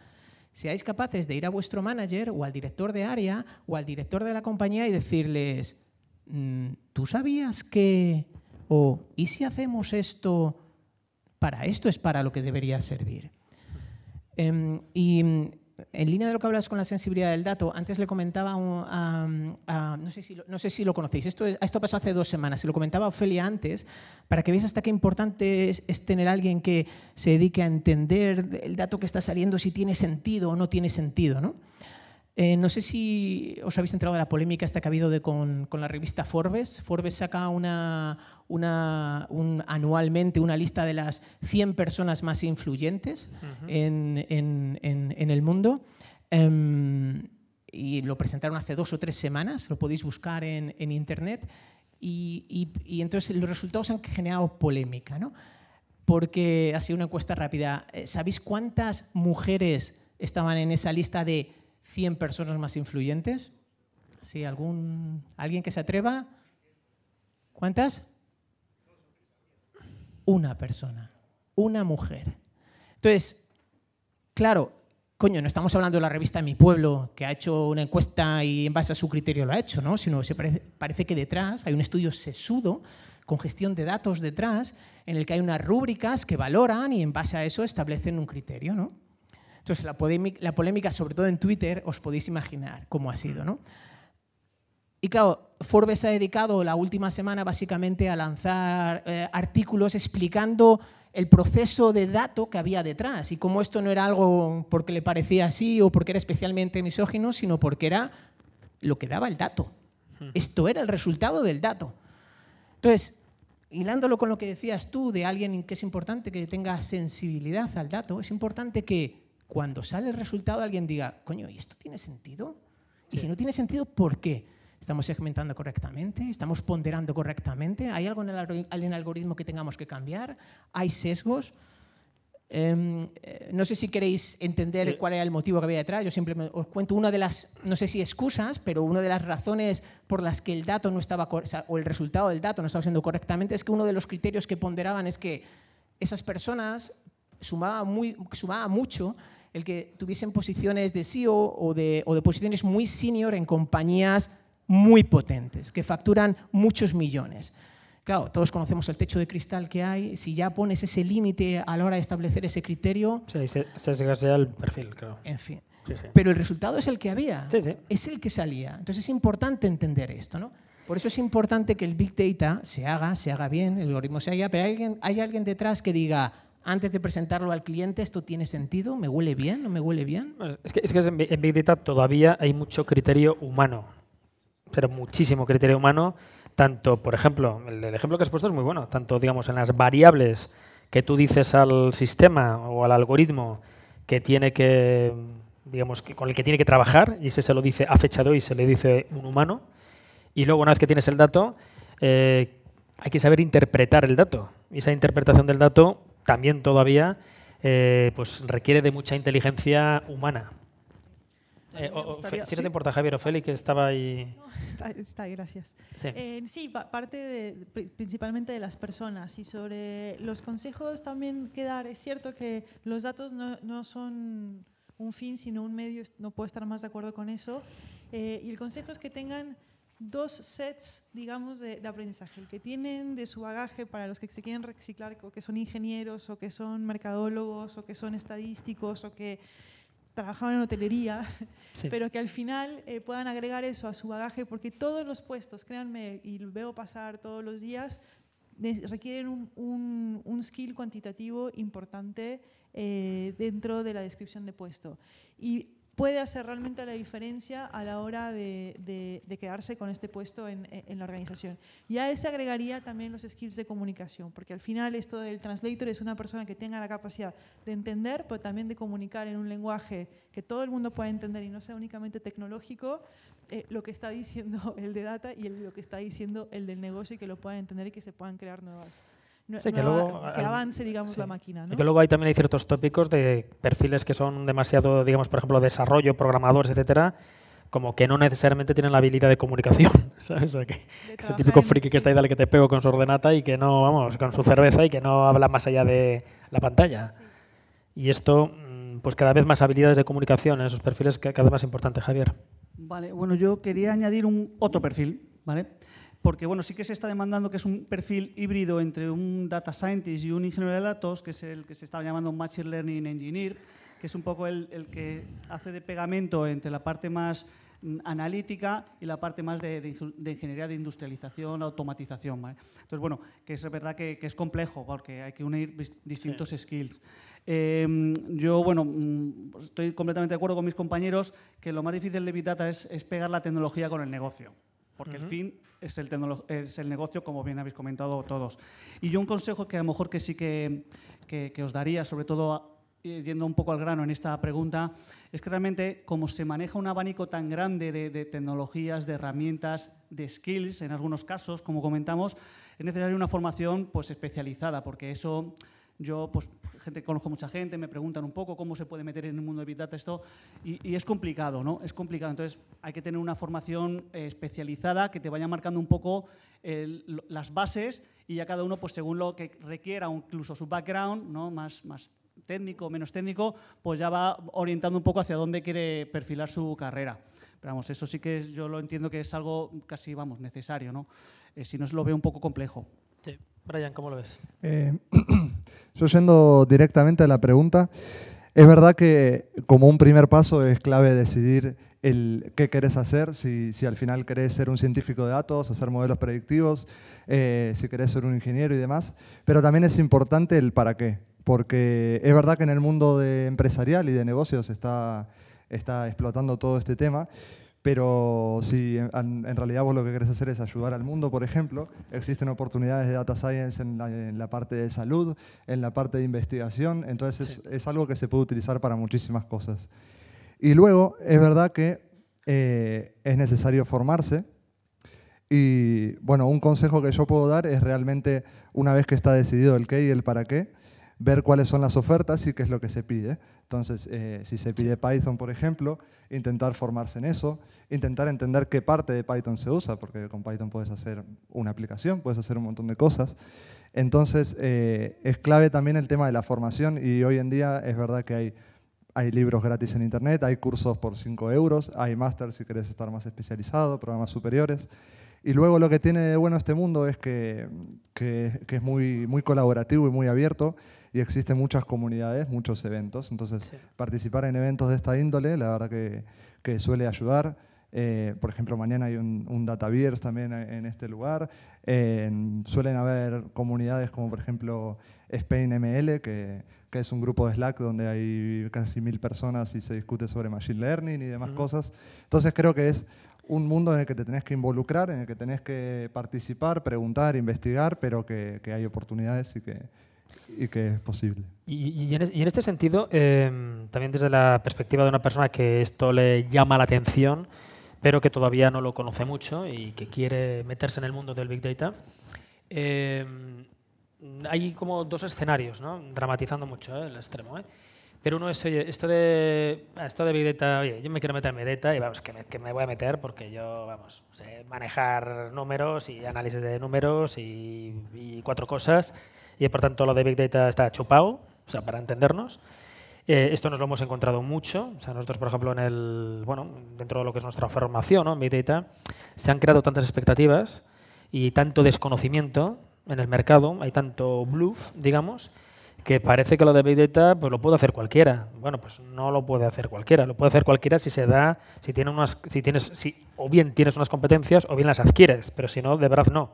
seáis capaces de ir a vuestro manager o al director de área o al director de la compañía y decirles, ¿tú sabías que? O ¿y si hacemos esto? Para esto es para lo que debería servir. Y en línea de lo que hablas con la sensibilidad del dato, antes le comentaba no sé si lo conocéis, esto pasó hace 2 semanas, se lo comentaba a Ofelia antes, para que veáis hasta qué importante es tener a alguien que se dedique a entender el dato que está saliendo, si tiene sentido o no tiene sentido, ¿no? No sé si os habéis enterado de la polémica esta que ha habido con la revista Forbes. Forbes saca anualmente una lista de las 100 personas más influyentes en el mundo. Y lo presentaron hace 2 o 3 semanas, lo podéis buscar en internet. Y entonces los resultados han generado polémica, ¿no? Porque ha sido una encuesta rápida. ¿Sabéis cuántas mujeres estaban en esa lista de 100 personas más influyentes? ¿Sí? ¿Alguien que se atreva? ¿Cuántas? Una persona, una mujer. Entonces, claro, coño, no estamos hablando de la revista Mi Pueblo, que ha hecho una encuesta y en base a su criterio lo ha hecho, ¿no? Sino parece que detrás hay un estudio sesudo con gestión de datos detrás, en el que hay unas rúbricas que valoran y en base a eso establecen un criterio, ¿no? Entonces, la polémica, sobre todo en Twitter, os podéis imaginar cómo ha sido, ¿no? Y claro, Forbes ha dedicado la última semana básicamente a lanzar artículos explicando el proceso de dato que había detrás y cómo esto no era algo porque le parecía así o porque era especialmente misógino, sino porque era lo que daba el dato. Esto era el resultado del dato. Entonces, hilándolo con lo que decías tú de alguien que es importante que tenga sensibilidad al dato, es importante que cuando sale el resultado alguien diga, coño, ¿y esto tiene sentido? Y si no tiene sentido, ¿por qué? ¿Estamos segmentando correctamente? ¿Estamos ponderando correctamente? ¿Hay algo en el algoritmo que tengamos que cambiar? ¿Hay sesgos? No sé si queréis entender cuál era el motivo que había detrás. Yo simplemente os cuento una de las, no sé si excusas, pero una de las razones por las que el dato no estaba, o el resultado del dato no estaba siendo correctamente, es que uno de los criterios que ponderaban es que esas personas sumaba mucho el que tuviesen posiciones de CEO o de posiciones muy senior en compañías muy potentes, que facturan muchos millones. Claro, todos conocemos el techo de cristal que hay. Si ya pones ese límite a la hora de establecer ese criterio... Sí, se ya el perfil, claro. En fin. Sí, sí. Pero el resultado es el que había. Sí, sí. Es el que salía. Entonces es importante entender esto, ¿no? Por eso es importante que el Big Data se haga bien, el algoritmo se haga, pero hay alguien detrás que diga, antes de presentarlo al cliente, ¿esto tiene sentido? ¿Me huele bien? ¿No me huele bien? Es que en Big Data todavía hay mucho criterio humano, pero muchísimo criterio humano, tanto, por ejemplo, el ejemplo que has puesto es muy bueno, tanto, digamos, en las variables que tú dices al sistema o al algoritmo que tiene que, digamos, con el que tiene que trabajar, y ese se lo dice a fecha de hoy, se le dice un humano, y luego una vez que tienes el dato, hay que saber interpretar el dato, y esa interpretación del dato también todavía pues requiere de mucha inteligencia humana. Si no te importa, Javier o Feli, que estaba ahí. No, está ahí, gracias. Sí, sí, parte principalmente de las personas y sobre los consejos también que dar. Es cierto que los datos no son un fin, sino un medio, no puedo estar más de acuerdo con eso. Y el consejo es que tengan 2 sets, digamos, de aprendizaje. El que tienen de su bagaje para los que se quieren reciclar, o que son ingenieros, o que son mercadólogos, o que son estadísticos, o que trabajaban en hotelería, sí, pero que al final puedan agregar eso a su bagaje, porque todos los puestos, créanme, y lo veo pasar todos los días, requieren un skill cuantitativo importante dentro de la descripción de puesto. Y puede hacer realmente la diferencia a la hora de quedarse con este puesto en la organización. Y a ese agregaría también los skills de comunicación, porque al final esto del translator es una persona que tenga la capacidad de entender, pero también de comunicar en un lenguaje que todo el mundo pueda entender y no sea únicamente tecnológico, lo que está diciendo el de data y lo que está diciendo el del negocio, y que lo puedan entender y que se puedan crear nuevas. Sí, que avance, digamos, sí, la máquina, ¿no? Y que luego también hay ciertos tópicos de perfiles que son demasiado, digamos, por ejemplo, desarrollo, programadores, etcétera, como que no necesariamente tienen la habilidad de comunicación, ¿sabes? O sea, que ese típico friki que está ahí, dale que te pego con su ordenata y que no, vamos, con su cerveza y que no habla más allá de la pantalla. Sí. Y esto, pues cada vez más habilidades de comunicación en esos perfiles, cada vez más importante, Javier. Vale, bueno, yo quería añadir otro perfil, ¿vale? Porque bueno, sí que se está demandando que es un perfil híbrido entre un data scientist y un ingeniero de datos, que es el que se está llamando Machine Learning Engineer, que es un poco el que hace de pegamento entre la parte más analítica y la parte más de ingeniería de industrialización, automatización, ¿vale? Entonces, bueno, que es verdad que es complejo porque hay que unir distintos skills. Yo, bueno, estoy completamente de acuerdo con mis compañeros que lo más difícil de Big Data es pegar la tecnología con el negocio, porque el fin es el negocio, como bien habéis comentado todos. Y yo un consejo que a lo mejor que sí que os daría, sobre todo yendo un poco al grano en esta pregunta, es que realmente como se maneja un abanico tan grande de tecnologías, de herramientas, de skills, en algunos casos, como comentamos, es necesaria una formación pues, especializada, porque eso... Yo, pues, conozco mucha gente, me preguntan un poco cómo se puede meter en el mundo de Big Data esto, y es complicado, ¿no? Es complicado. Entonces, hay que tener una formación especializada que te vaya marcando un poco las bases y ya cada uno, pues, según lo que requiera, incluso su background, ¿no? Más técnico, menos técnico, pues ya va orientando un poco hacia dónde quiere perfilar su carrera. Pero vamos, eso sí que yo lo entiendo que es algo casi, vamos, necesario, ¿no? Si no, se lo veo un poco complejo. Sí. Brian, ¿cómo lo ves? Yo yendo directamente a la pregunta, es verdad que como un primer paso es clave decidir qué querés hacer, si al final querés ser un científico de datos, hacer modelos predictivos, si querés ser un ingeniero y demás, pero también es importante el para qué, porque es verdad que en el mundo empresarial y de negocios está explotando todo este tema, pero si en realidad vos lo que querés hacer es ayudar al mundo, por ejemplo, existen oportunidades de data science en la parte de salud, en la parte de investigación, entonces es algo que se puede utilizar para muchísimas cosas. Y luego, es verdad que es necesario formarse y, bueno, un consejo que yo puedo dar es realmente, una vez que está decidido el qué y el para qué, ver cuáles son las ofertas y qué es lo que se pide. Entonces, si se pide Python, por ejemplo, intentar formarse en eso, intentar entender qué parte de Python se usa, porque con Python puedes hacer una aplicación, puedes hacer un montón de cosas. Entonces, es clave también el tema de la formación y hoy en día es verdad que hay libros gratis en Internet, hay cursos por 5 euros, hay máster si querés estar más especializado, programas superiores. Y luego lo que tiene de bueno este mundo es que es muy, muy colaborativo y muy abierto y existen muchas comunidades, muchos eventos. Entonces, participar en eventos de esta índole, la verdad que suele ayudar. Por ejemplo, mañana hay un DataViers también en este lugar. Suelen haber comunidades como, por ejemplo, SpainML, que es un grupo de Slack donde hay casi 1000 personas y se discute sobre Machine Learning y demás cosas. Entonces, creo que es un mundo en el que te tenés que involucrar, en el que tenés que participar, preguntar, investigar, pero que hay oportunidades y que es posible. Y en este sentido, también desde la perspectiva de una persona que esto le llama la atención, pero que todavía no lo conoce mucho y que quiere meterse en el mundo del Big Data, hay como dos escenarios, ¿no? Dramatizando mucho el extremo, ¿eh? Pero uno es, oye, esto de Big Data, oye, yo me quiero meter en Big Data y vamos, que me voy a meter porque yo, vamos, sé manejar números y análisis de números y 4 cosas y por tanto lo de Big Data está chupado, o sea, para entendernos. Esto nos lo hemos encontrado mucho. O sea, nosotros, por ejemplo, dentro de lo que es nuestra formación, ¿no? En Big Data, se han creado tantas expectativas y tanto desconocimiento en el mercado, hay tanto bluff, digamos, que parece que lo de Big Data pues lo puede hacer cualquiera. Bueno, pues no lo puede hacer cualquiera. Lo puede hacer cualquiera si o bien tienes unas competencias o bien las adquieres, pero si no, de verdad no.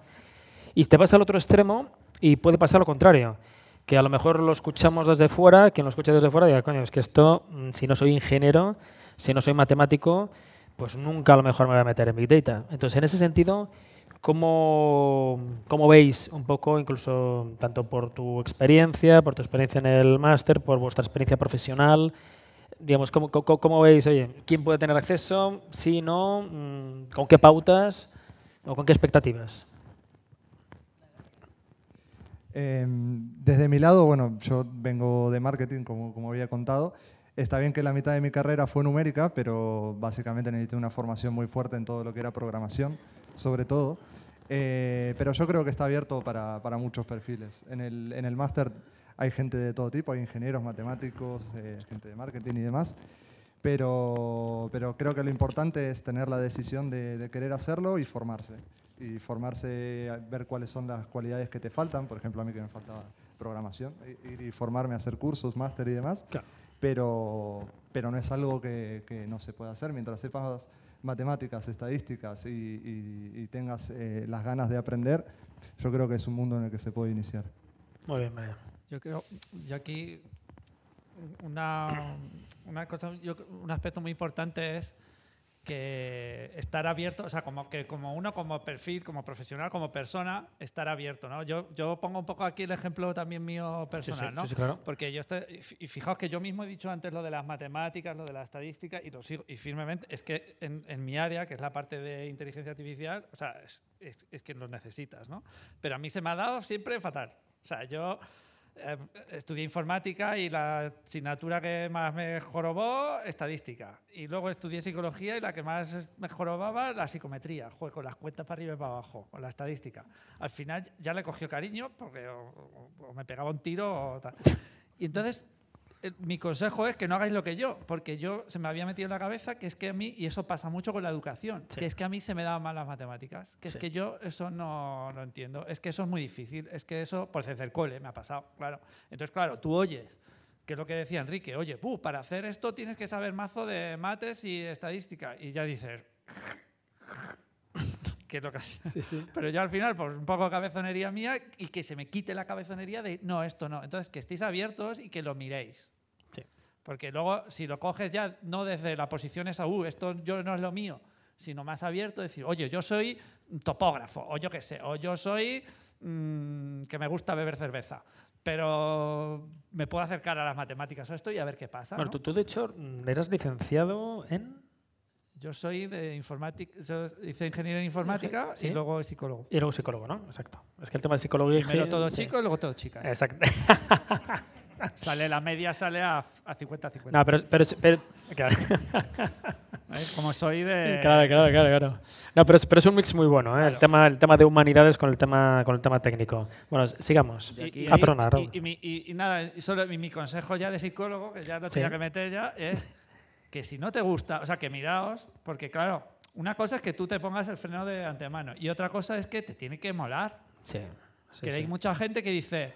Y te vas al otro extremo y puede pasar lo contrario, que a lo mejor lo escuchamos desde fuera, quien lo escuche desde fuera diga, coño, es que esto, si no soy ingeniero, si no soy matemático, pues nunca a lo mejor me voy a meter en Big Data. Entonces, en ese sentido, ¿cómo veis un poco, incluso tanto por tu experiencia en el máster, por vuestra experiencia profesional, digamos, cómo veis, oye, quién puede tener acceso, sí, no, con qué pautas o con qué expectativas? Desde mi lado, bueno, yo vengo de marketing, como había contado. Está bien que la mitad de mi carrera fue numérica, pero básicamente necesité una formación muy fuerte en todo lo que era programación, sobre todo. Pero yo creo que está abierto para muchos perfiles. En el máster hay gente de todo tipo, hay ingenieros, matemáticos, gente de marketing y demás. Pero creo que lo importante es tener la decisión de querer hacerlo y formarse. Y formarse, ver cuáles son las cualidades que te faltan. Por ejemplo, a mí que me faltaba programación, ir y formarme, hacer cursos, máster y demás. Claro. Pero no es algo que no se pueda hacer. Mientras sepas matemáticas, estadísticas y tengas las ganas de aprender, yo creo que es un mundo en el que se puede iniciar. Muy bien, María. Yo aquí una cosa, un aspecto muy importante es que estar abierto, o sea, como uno como perfil, como profesional, como persona, estar abierto, ¿no? Yo pongo un poco aquí el ejemplo también mío personal, ¿no? Sí, claro. Porque y fijaos que yo mismo he dicho antes lo de las matemáticas, lo de la estadística, y lo sigo, y firmemente, es que en mi área, que es la parte de inteligencia artificial, o sea, es que lo necesitas, ¿no? Pero a mí se me ha dado siempre fatal. O sea, yo estudié informática y la asignatura que más me jorobó, estadística. Y luego estudié psicología y la que más me jorobaba, la psicometría. Joder, con las cuentas para arriba y para abajo, con la estadística. Al final ya le cogió cariño porque o me pegaba un tiro o tal. Y entonces mi consejo es que no hagáis lo que yo, porque se me había metido en la cabeza que es que a mí, y eso pasa mucho con la educación, que es que a mí se me daban mal las matemáticas, que es que yo eso no lo entiendo, es que eso es muy difícil, es que eso, por desde el cole me ha pasado, claro. Entonces, claro, tú oyes, que es lo que decía Enrique, oye, para hacer esto tienes que saber mazo de mates y estadística, y ya dices... que es lo que hacía. Sí. Pero yo al final, pues un poco de cabezonería mía y que se me quite la cabezonería de no, esto no. Entonces, que estéis abiertos y que lo miréis. Sí. Porque luego, si lo coges ya no desde la posición esa, esto yo no es lo mío, sino más abierto, decir, oye, yo soy topógrafo, o yo qué sé, o yo soy que me gusta beber cerveza, pero me puedo acercar a las matemáticas o esto y a ver qué pasa. Bueno, ¿no? tú de hecho eras licenciado en... Yo soy de informática, hice ingeniería en informática y luego psicólogo. Y luego psicólogo, ¿no? Exacto. Es que el tema de psicología... Primero todo chico y luego todo chicas. Exacto. La media sale a 50-50. No, pero claro. Como soy de... Claro. No, pero es un mix muy bueno, ¿eh? Claro. El tema de humanidades con el tema técnico. Bueno, sigamos. Perdona, Raúl. Y nada, solo mi consejo ya de psicólogo, que ya lo tenía que meter ya, es... que si no te gusta, o sea, que miraos, porque claro, una cosa es que tú te pongas el freno de antemano y otra cosa es que te tiene que molar. Sí. Que hay mucha gente que dice,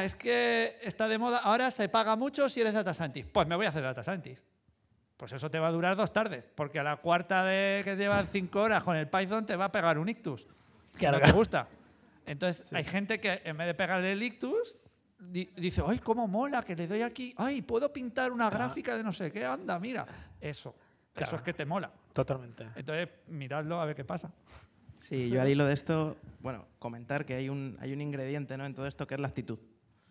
es que está de moda, ahora se paga mucho si eres data scientist. Pues me voy a hacer data scientist. Pues eso te va a durar 2 tardes, porque a la cuarta de que llevas 5 horas con el Python te va a pegar un ictus. Si no te gusta. Entonces, hay gente que en vez de pegarle el ictus, dice, ¡ay, cómo mola! Que le doy aquí, ¡ay, puedo pintar una gráfica de no sé qué! ¡Anda, mira! Eso es que te mola. Totalmente. Entonces, miradlo a ver qué pasa. Sí, yo al hilo de esto, bueno, comentar que hay un ingrediente, ¿no?, en todo esto que es la actitud.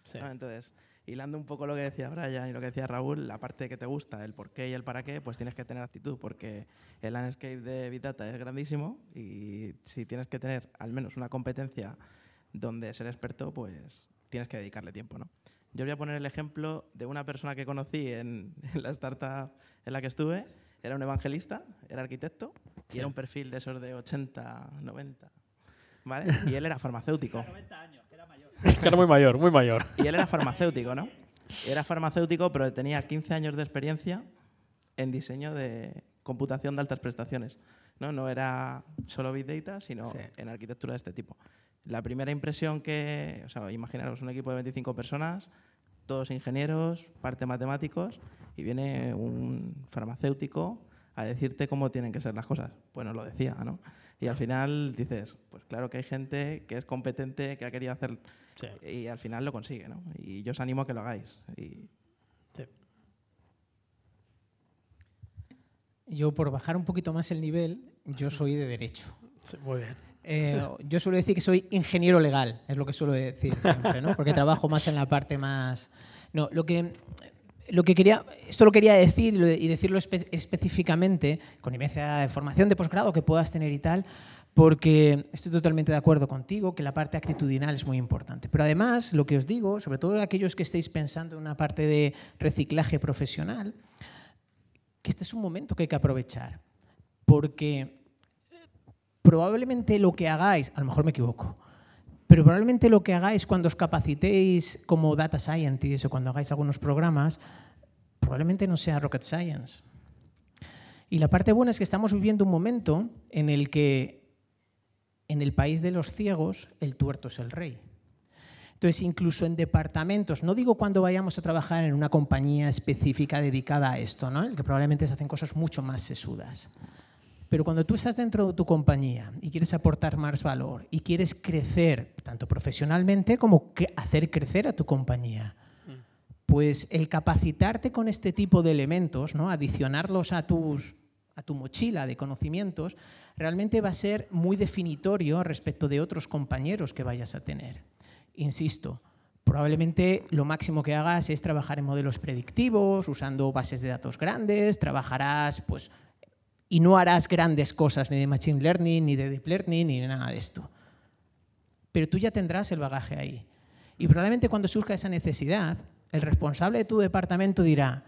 Sí. ¿No? Entonces, hilando un poco lo que decía Brian y lo que decía Raúl, la parte que te gusta, el por qué y el para qué, pues tienes que tener actitud, porque el landscape de Big Data es grandísimo y si tienes que tener al menos una competencia donde ser experto, pues tienes que dedicarle tiempo, ¿no? Yo voy a poner el ejemplo de una persona que conocí en la startup en la que estuve. Era un evangelista, era arquitecto y era un perfil de esos de 80, 90, ¿vale? Y él era farmacéutico. 90 años, era mayor. Era muy mayor. Y él era farmacéutico, ¿no? Era farmacéutico, pero tenía 15 años de experiencia en diseño de computación de altas prestaciones. No era solo Big Data, sino en arquitectura de este tipo. La primera impresión imaginaros un equipo de 25 personas, todos ingenieros, parte matemáticos, y viene un farmacéutico a decirte cómo tienen que ser las cosas. Pues nos lo decía, ¿no? Y al final dices, pues claro que hay gente que es competente, que ha querido hacer, y al final lo consigue, ¿no? Y yo os animo a que lo hagáis. Yo, por bajar un poquito más el nivel, yo soy de Derecho. Sí, muy bien. Yo suelo decir que soy ingeniero legal, es lo que suelo decir siempre, ¿no? Porque trabajo más en la parte más... No, lo que quería, esto lo quería decir y decirlo específicamente, con independencia de formación de posgrado que puedas tener y tal, porque estoy totalmente de acuerdo contigo que la parte actitudinal es muy importante. Pero además, lo que os digo, sobre todo aquellos que estéis pensando en una parte de reciclaje profesional, que este es un momento que hay que aprovechar, porque probablemente lo que hagáis, a lo mejor me equivoco, pero probablemente lo que hagáis cuando os capacitéis como data scientist o cuando hagáis algunos programas, probablemente no sea rocket science. Y la parte buena es que estamos viviendo un momento en el que en el país de los ciegos el tuerto es el rey. Entonces, incluso en departamentos, no digo cuando vayamos a trabajar en una compañía específica dedicada a esto, ¿no?, en el que probablemente se hacen cosas mucho más sesudas. Pero cuando tú estás dentro de tu compañía y quieres aportar más valor y quieres crecer, tanto profesionalmente como hacer crecer a tu compañía, pues el capacitarte con este tipo de elementos, ¿no? Adicionarlos a tu mochila de conocimientos, realmente va a ser muy definitorio respecto de otros compañeros que vayas a tener. Insisto, probablemente lo máximo que hagas es trabajar en modelos predictivos, usando bases de datos grandes, trabajarás, pues, y no harás grandes cosas ni de Machine Learning, ni de Deep Learning, ni de nada de esto. Pero tú ya tendrás el bagaje ahí. Y probablemente cuando surja esa necesidad, el responsable de tu departamento dirá,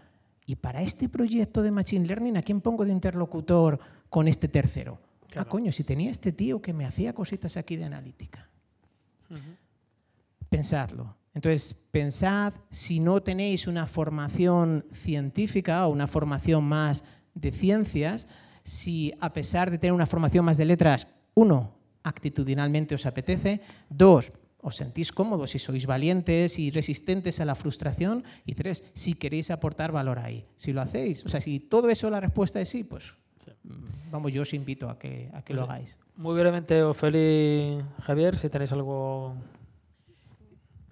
¿y para este proyecto de Machine Learning a quién pongo de interlocutor con este tercero? Claro. Ah, coño, si tenía este tío que me hacía cositas aquí de analítica. Pensadlo. Entonces, pensad si no tenéis una formación científica o una formación más de ciencias, si a pesar de tener una formación más de letras, 1, actitudinalmente os apetece, 2, os sentís cómodos y sois valientes y resistentes a la frustración, y 3, si queréis aportar valor ahí. Si lo hacéis, o sea, si todo eso la respuesta es sí, pues vamos, yo os invito a que lo hagáis. Muy brevemente, Ofeli, Javier, si tenéis algo...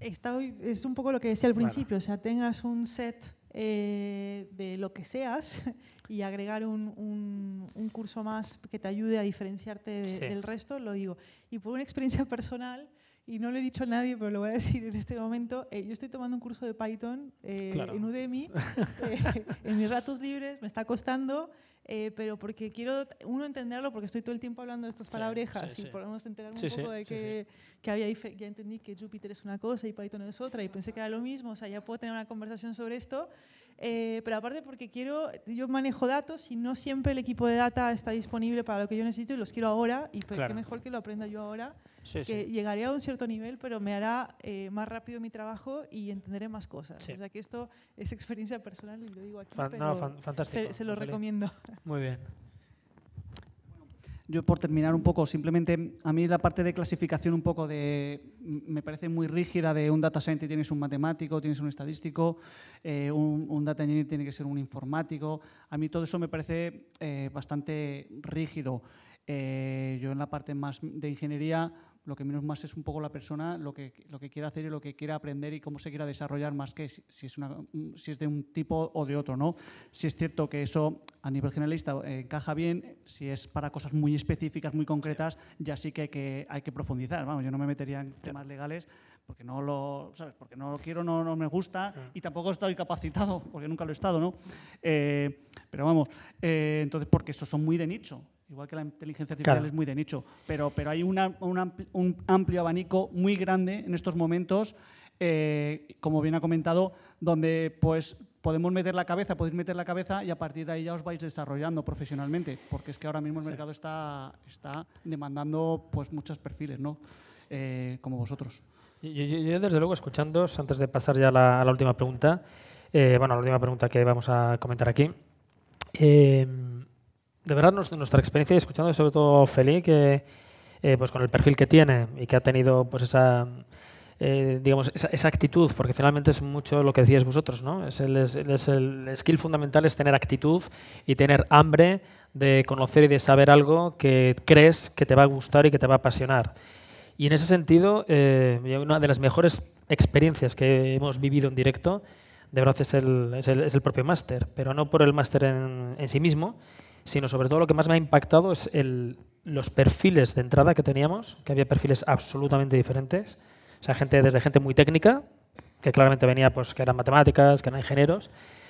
Es un poco lo que decía al principio, o sea, tengas un set de lo que seas y agregar un curso más que te ayude a diferenciarte del resto, lo digo. Y por una experiencia personal, y no lo he dicho a nadie, pero lo voy a decir en este momento, yo estoy tomando un curso de Python en Udemy, en mis ratos libres, me está costando, pero porque quiero, entenderlo, porque estoy todo el tiempo hablando de estas palabrejas y por lo menos enterarme un poco de que había, ya entendí que Jupyter es una cosa y Python es otra, y pensé que era lo mismo, o sea, ya puedo tener una conversación sobre esto. Pero aparte porque yo manejo datos y no siempre el equipo de data está disponible para lo que yo necesito y los quiero ahora, y qué mejor que lo aprenda yo ahora, que llegaré a un cierto nivel, pero me hará más rápido mi trabajo y entenderé más cosas. O sea que esto es experiencia personal y lo digo aquí, pero fantástico, se lo recomiendo. Muy bien. Yo, por terminar un poco, simplemente a mí la parte de clasificación un poco me parece muy rígida, de un data scientist tienes un matemático, tienes un estadístico, un data engineer tiene que ser un informático. A mí todo eso me parece bastante rígido. Yo en la parte más de ingeniería, lo que menos más es un poco la persona, lo que quiere hacer y lo que quiere aprender y cómo se quiera desarrollar, más que si es de un tipo o de otro, ¿no? Si es cierto que eso a nivel generalista encaja bien, si es para cosas muy específicas, muy concretas, ya sí que hay que profundizar. Vamos, yo no me metería en temas legales porque no lo, ¿sabes? Porque no lo quiero, no me gusta y tampoco estoy capacitado porque nunca lo he estado, ¿no? Pero vamos, entonces porque esos son muy de nicho. Igual que la inteligencia artificial es muy de nicho, pero hay un amplio abanico muy grande en estos momentos, como bien ha comentado, donde pues podéis meter la cabeza y a partir de ahí ya os vais desarrollando profesionalmente, porque es que ahora mismo el mercado está demandando pues muchos perfiles, ¿no? Como vosotros. Yo desde luego, escuchándoos, antes de pasar ya a la última pregunta, la última pregunta que vamos a comentar aquí, de verdad, nuestra experiencia, escuchando sobre todo Feli, que pues con el perfil que tiene y que ha tenido pues esa actitud, porque finalmente es mucho lo que decíais vosotros, ¿no? El skill fundamental es tener actitud y tener hambre de conocer y de saber algo que crees que te va a gustar y que te va a apasionar. Y en ese sentido, una de las mejores experiencias que hemos vivido en directo, de verdad, es el propio máster, pero no por el máster en sí mismo, sino sobre todo lo que más me ha impactado es los perfiles de entrada que teníamos, que había perfiles absolutamente diferentes. O sea, desde gente muy técnica, que claramente venía, pues, que eran matemáticas, que eran ingenieros,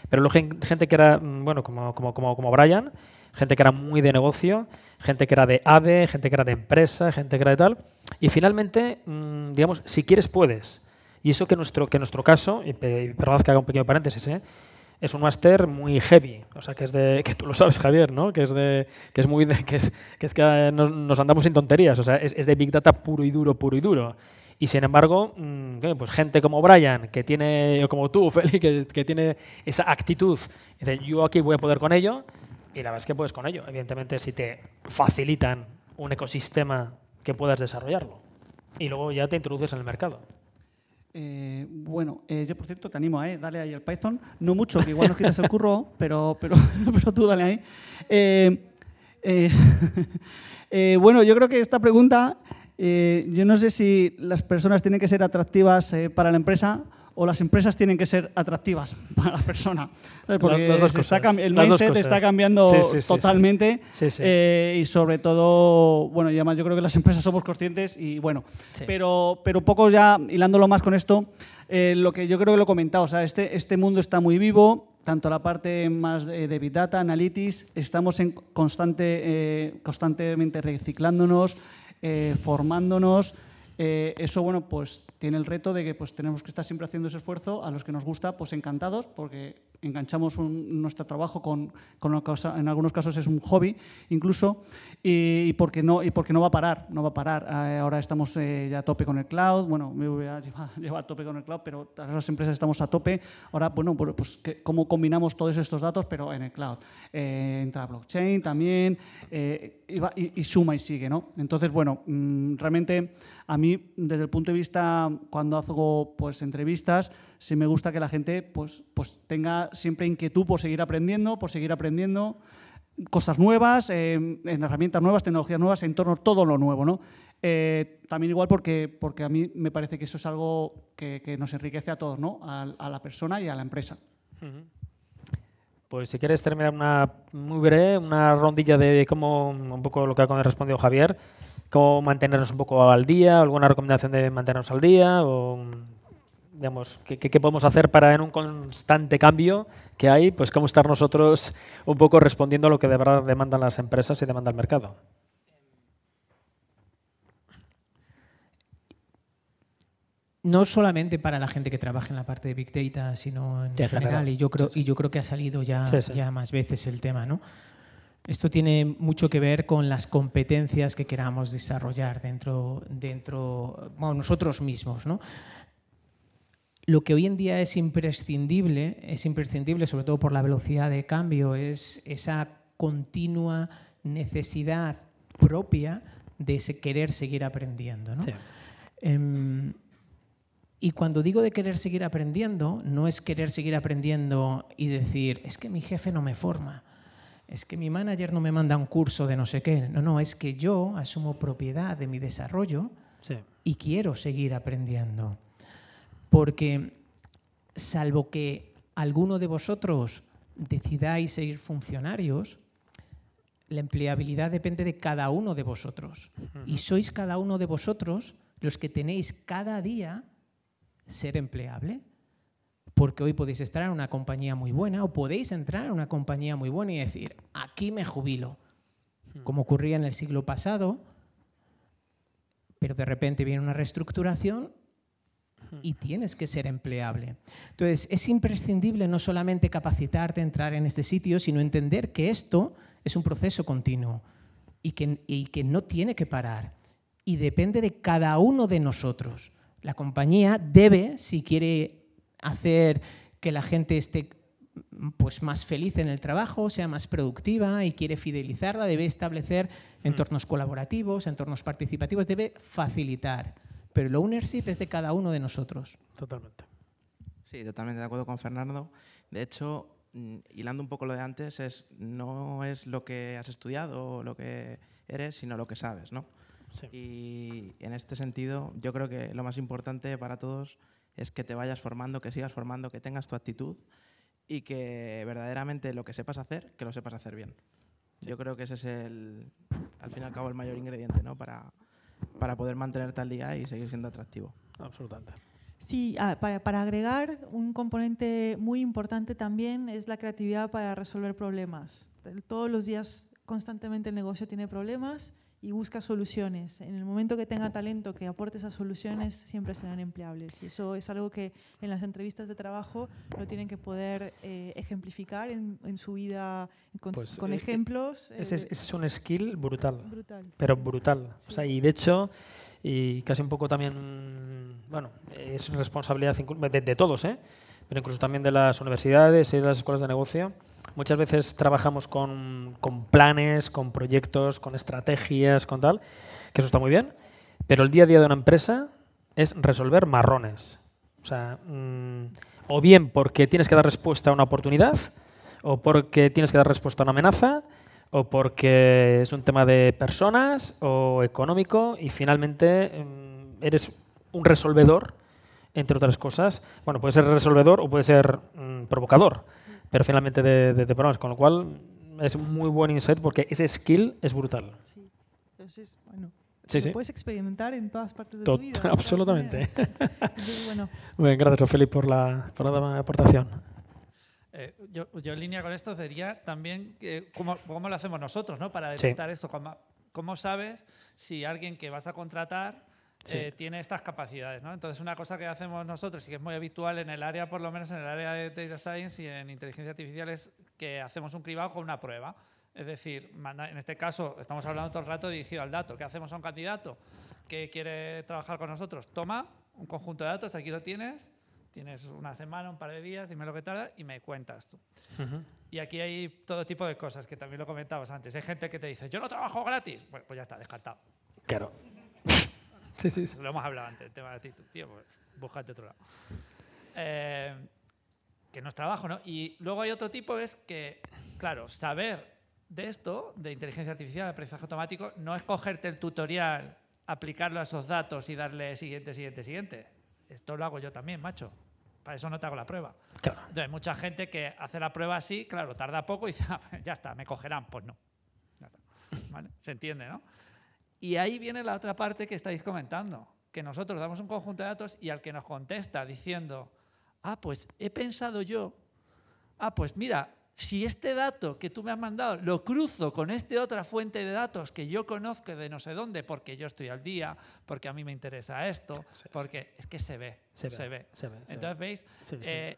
pero luego gente que era, bueno, como Brian, gente que era muy de negocio, gente que era de ADE, gente que era de empresa, gente que era de tal. Y finalmente, digamos, si quieres, puedes. Y eso que nuestro caso, y perdonad que haga un pequeño paréntesis, es un máster muy heavy, o sea, que tú lo sabes, Javier, ¿no? Que nos andamos sin tonterías, o sea, es de Big Data puro y duro. Y sin embargo, pues gente como Brian, que tiene, o como tú, Feli, que tiene esa actitud, dice, yo aquí voy a poder con ello, y la verdad es que puedes con ello, evidentemente, si te facilitan un ecosistema que puedas desarrollarlo. Y luego ya te introduces en el mercado. Yo por cierto te animo, dale ahí al Python, no mucho, que igual nos quitas el curro, pero tú dale ahí. Bueno, yo creo que esta pregunta, yo no sé si las personas tienen que ser atractivas para la empresa o las empresas tienen que ser atractivas para la persona. Porque las dos cosas. el mindset está cambiando totalmente y sobre todo, bueno, y además yo creo que las empresas somos conscientes y bueno, pero poco ya hilándolo más con esto, lo que yo creo que lo he comentado, o sea, este mundo está muy vivo, tanto la parte más de Big Data, Analytics, estamos en constantemente reciclándonos, formándonos. Eso, bueno, pues tiene el reto de que pues, tenemos que estar siempre haciendo ese esfuerzo. A los que nos gusta, pues encantados, porque enganchamos nuestro trabajo con lo que en algunos casos es un hobby incluso, y porque no va a parar, no va a parar. Ahora estamos ya a tope con el cloud, bueno, BVA lleva a tope con el cloud, pero todas las empresas estamos a tope. Ahora, bueno, pues cómo combinamos todos estos datos, pero en el cloud. Entra blockchain también, y suma y sigue, ¿no? Entonces, bueno, realmente a mí, desde el punto de vista, cuando hago pues, entrevistas, sí me gusta que la gente pues tenga siempre inquietud por seguir aprendiendo cosas nuevas, en herramientas nuevas, tecnologías nuevas, en torno a todo lo nuevo, ¿no? También igual porque a mí me parece que eso es algo que nos enriquece a todos, ¿no? A la persona y a la empresa. Pues si quieres terminar muy breve, una rondilla de cómo, un poco lo que ha respondido Javier, cómo mantenernos un poco al día, alguna recomendación de mantenernos al día, o digamos, ¿qué podemos hacer para en un constante cambio que hay, pues cómo estar nosotros un poco respondiendo a lo que de verdad demandan las empresas y demanda el mercado? No solamente para la gente que trabaja en la parte de Big Data, sino en general. Y yo creo que ha salido ya más veces el tema, ¿no? Esto tiene mucho que ver con las competencias que queramos desarrollar dentro bueno, nosotros mismos, ¿no? Lo que hoy en día es imprescindible, sobre todo por la velocidad de cambio, es esa continua necesidad propia de querer seguir aprendiendo, ¿no? Y cuando digo de querer seguir aprendiendo, no es querer seguir aprendiendo y decir, es que mi jefe no me forma, es que mi manager no me manda un curso de no sé qué. No, es que yo asumo propiedad de mi desarrollo y quiero seguir aprendiendo. Porque salvo que alguno de vosotros decidáis ser funcionarios, la empleabilidad depende de cada uno de vosotros. Y sois cada uno de vosotros los que tenéis cada día ser empleable. Porque hoy podéis estar en una compañía muy buena o podéis entrar en una compañía muy buena y decir, aquí me jubilo, como ocurría en el siglo pasado, pero de repente viene una reestructuración y tienes que ser empleable. Entonces, es imprescindible no solamente capacitarte, entrar en este sitio, sino entender que esto es un proceso continuo y que no tiene que parar. Y depende de cada uno de nosotros. La compañía debe, si quiere hacer que la gente esté pues, más feliz en el trabajo, sea más productiva y quiere fidelizarla, debe establecer entornos colaborativos, entornos participativos, debe facilitar. Pero el ownership es de cada uno de nosotros. Totalmente. Sí, totalmente de acuerdo con Fernando. De hecho, hilando un poco lo de antes, no es lo que has estudiado o lo que eres, sino lo que sabes, ¿no? Sí. Y en este sentido, yo creo que lo más importante para todos es que te vayas formando, que sigas formando, que tengas tu actitud y que verdaderamente lo que sepas hacer, que lo sepas hacer bien. Yo creo que ese es al fin y al cabo, el mayor ingrediente, ¿no? Para poder mantenerte al día y seguir siendo atractivo. Absolutamente. Sí, para agregar, un componente muy importante también es la creatividad para resolver problemas. Todos los días constantemente el negocio tiene problemas y busca soluciones. En el momento que tenga talento que aporte esas soluciones, siempre serán empleables. Y eso es algo que en las entrevistas de trabajo lo tienen que poder ejemplificar en su vida con ejemplos. Ese es un skill brutal. Pero brutal. Sí. O sea, y de hecho, y casi un poco también, bueno, es responsabilidad de todos, pero incluso también de las universidades y de las escuelas de negocio. Muchas veces trabajamos con planes, con proyectos, con estrategias, con tal, que eso está muy bien, pero el día a día de una empresa es resolver marrones. O sea, o bien porque tienes que dar respuesta a una oportunidad, o porque tienes que dar respuesta a una amenaza, o porque es un tema de personas o económico y finalmente eres un resolvedor, entre otras cosas. Bueno, puede ser resolvedor o puede ser provocador, pero finalmente de problemas, con lo cual es un muy buen insight porque ese skill es brutal. Sí. Entonces, bueno, Sí, lo puedes experimentar en todas partes de Tot- tu vida. de todas absolutamente. maneras. Entonces, bueno, Muy bien, gracias, Ofeli, por la aportación. Yo en línea con esto sería también cómo lo hacemos nosotros, ¿no? Para detectar esto. ¿Cómo sabes si alguien que vas a contratar tiene estas capacidades, ¿no? Entonces, una cosa que hacemos nosotros y que es muy habitual en el área, por lo menos en el área de Data Science y en inteligencia artificial, es que hacemos un cribado con una prueba. Es decir, en este caso estamos hablando todo el rato dirigido al dato. ¿Qué hacemos a un candidato que quiere trabajar con nosotros? Toma un conjunto de datos, aquí lo tienes. Tienes una semana, un par de días, dime lo que tarda y me cuentas tú. Y aquí hay todo tipo de cosas, que también lo comentabas antes. Hay gente que te dice, yo no trabajo gratis. Bueno, pues ya está, descartado. Claro. Sí. Lo hemos hablado antes, el tema de actitud. Tío, pues búscate otro lado. Que no es trabajo, ¿no? Y luego hay otro tipo, es que, claro, saber de esto, de inteligencia artificial, de aprendizaje automático, no es cogerte el tutorial, aplicarlo a esos datos y darle siguiente. Esto lo hago yo también, macho. Para eso no te hago la prueba. Claro. Entonces, mucha gente que hace la prueba así, claro, tarda poco y dice, ya está, me cogerán. Pues no. Ya está. ¿Vale? Se entiende, ¿no? Y ahí viene la otra parte que estáis comentando, que nosotros damos un conjunto de datos y al que nos contesta diciendo, pues he pensado yo, pues mira, si este dato que tú me has mandado lo cruzo con esta otra fuente de datos que yo conozco de no sé dónde, porque yo estoy al día, porque a mí me interesa esto, porque es que se ve. Entonces, ¿veis?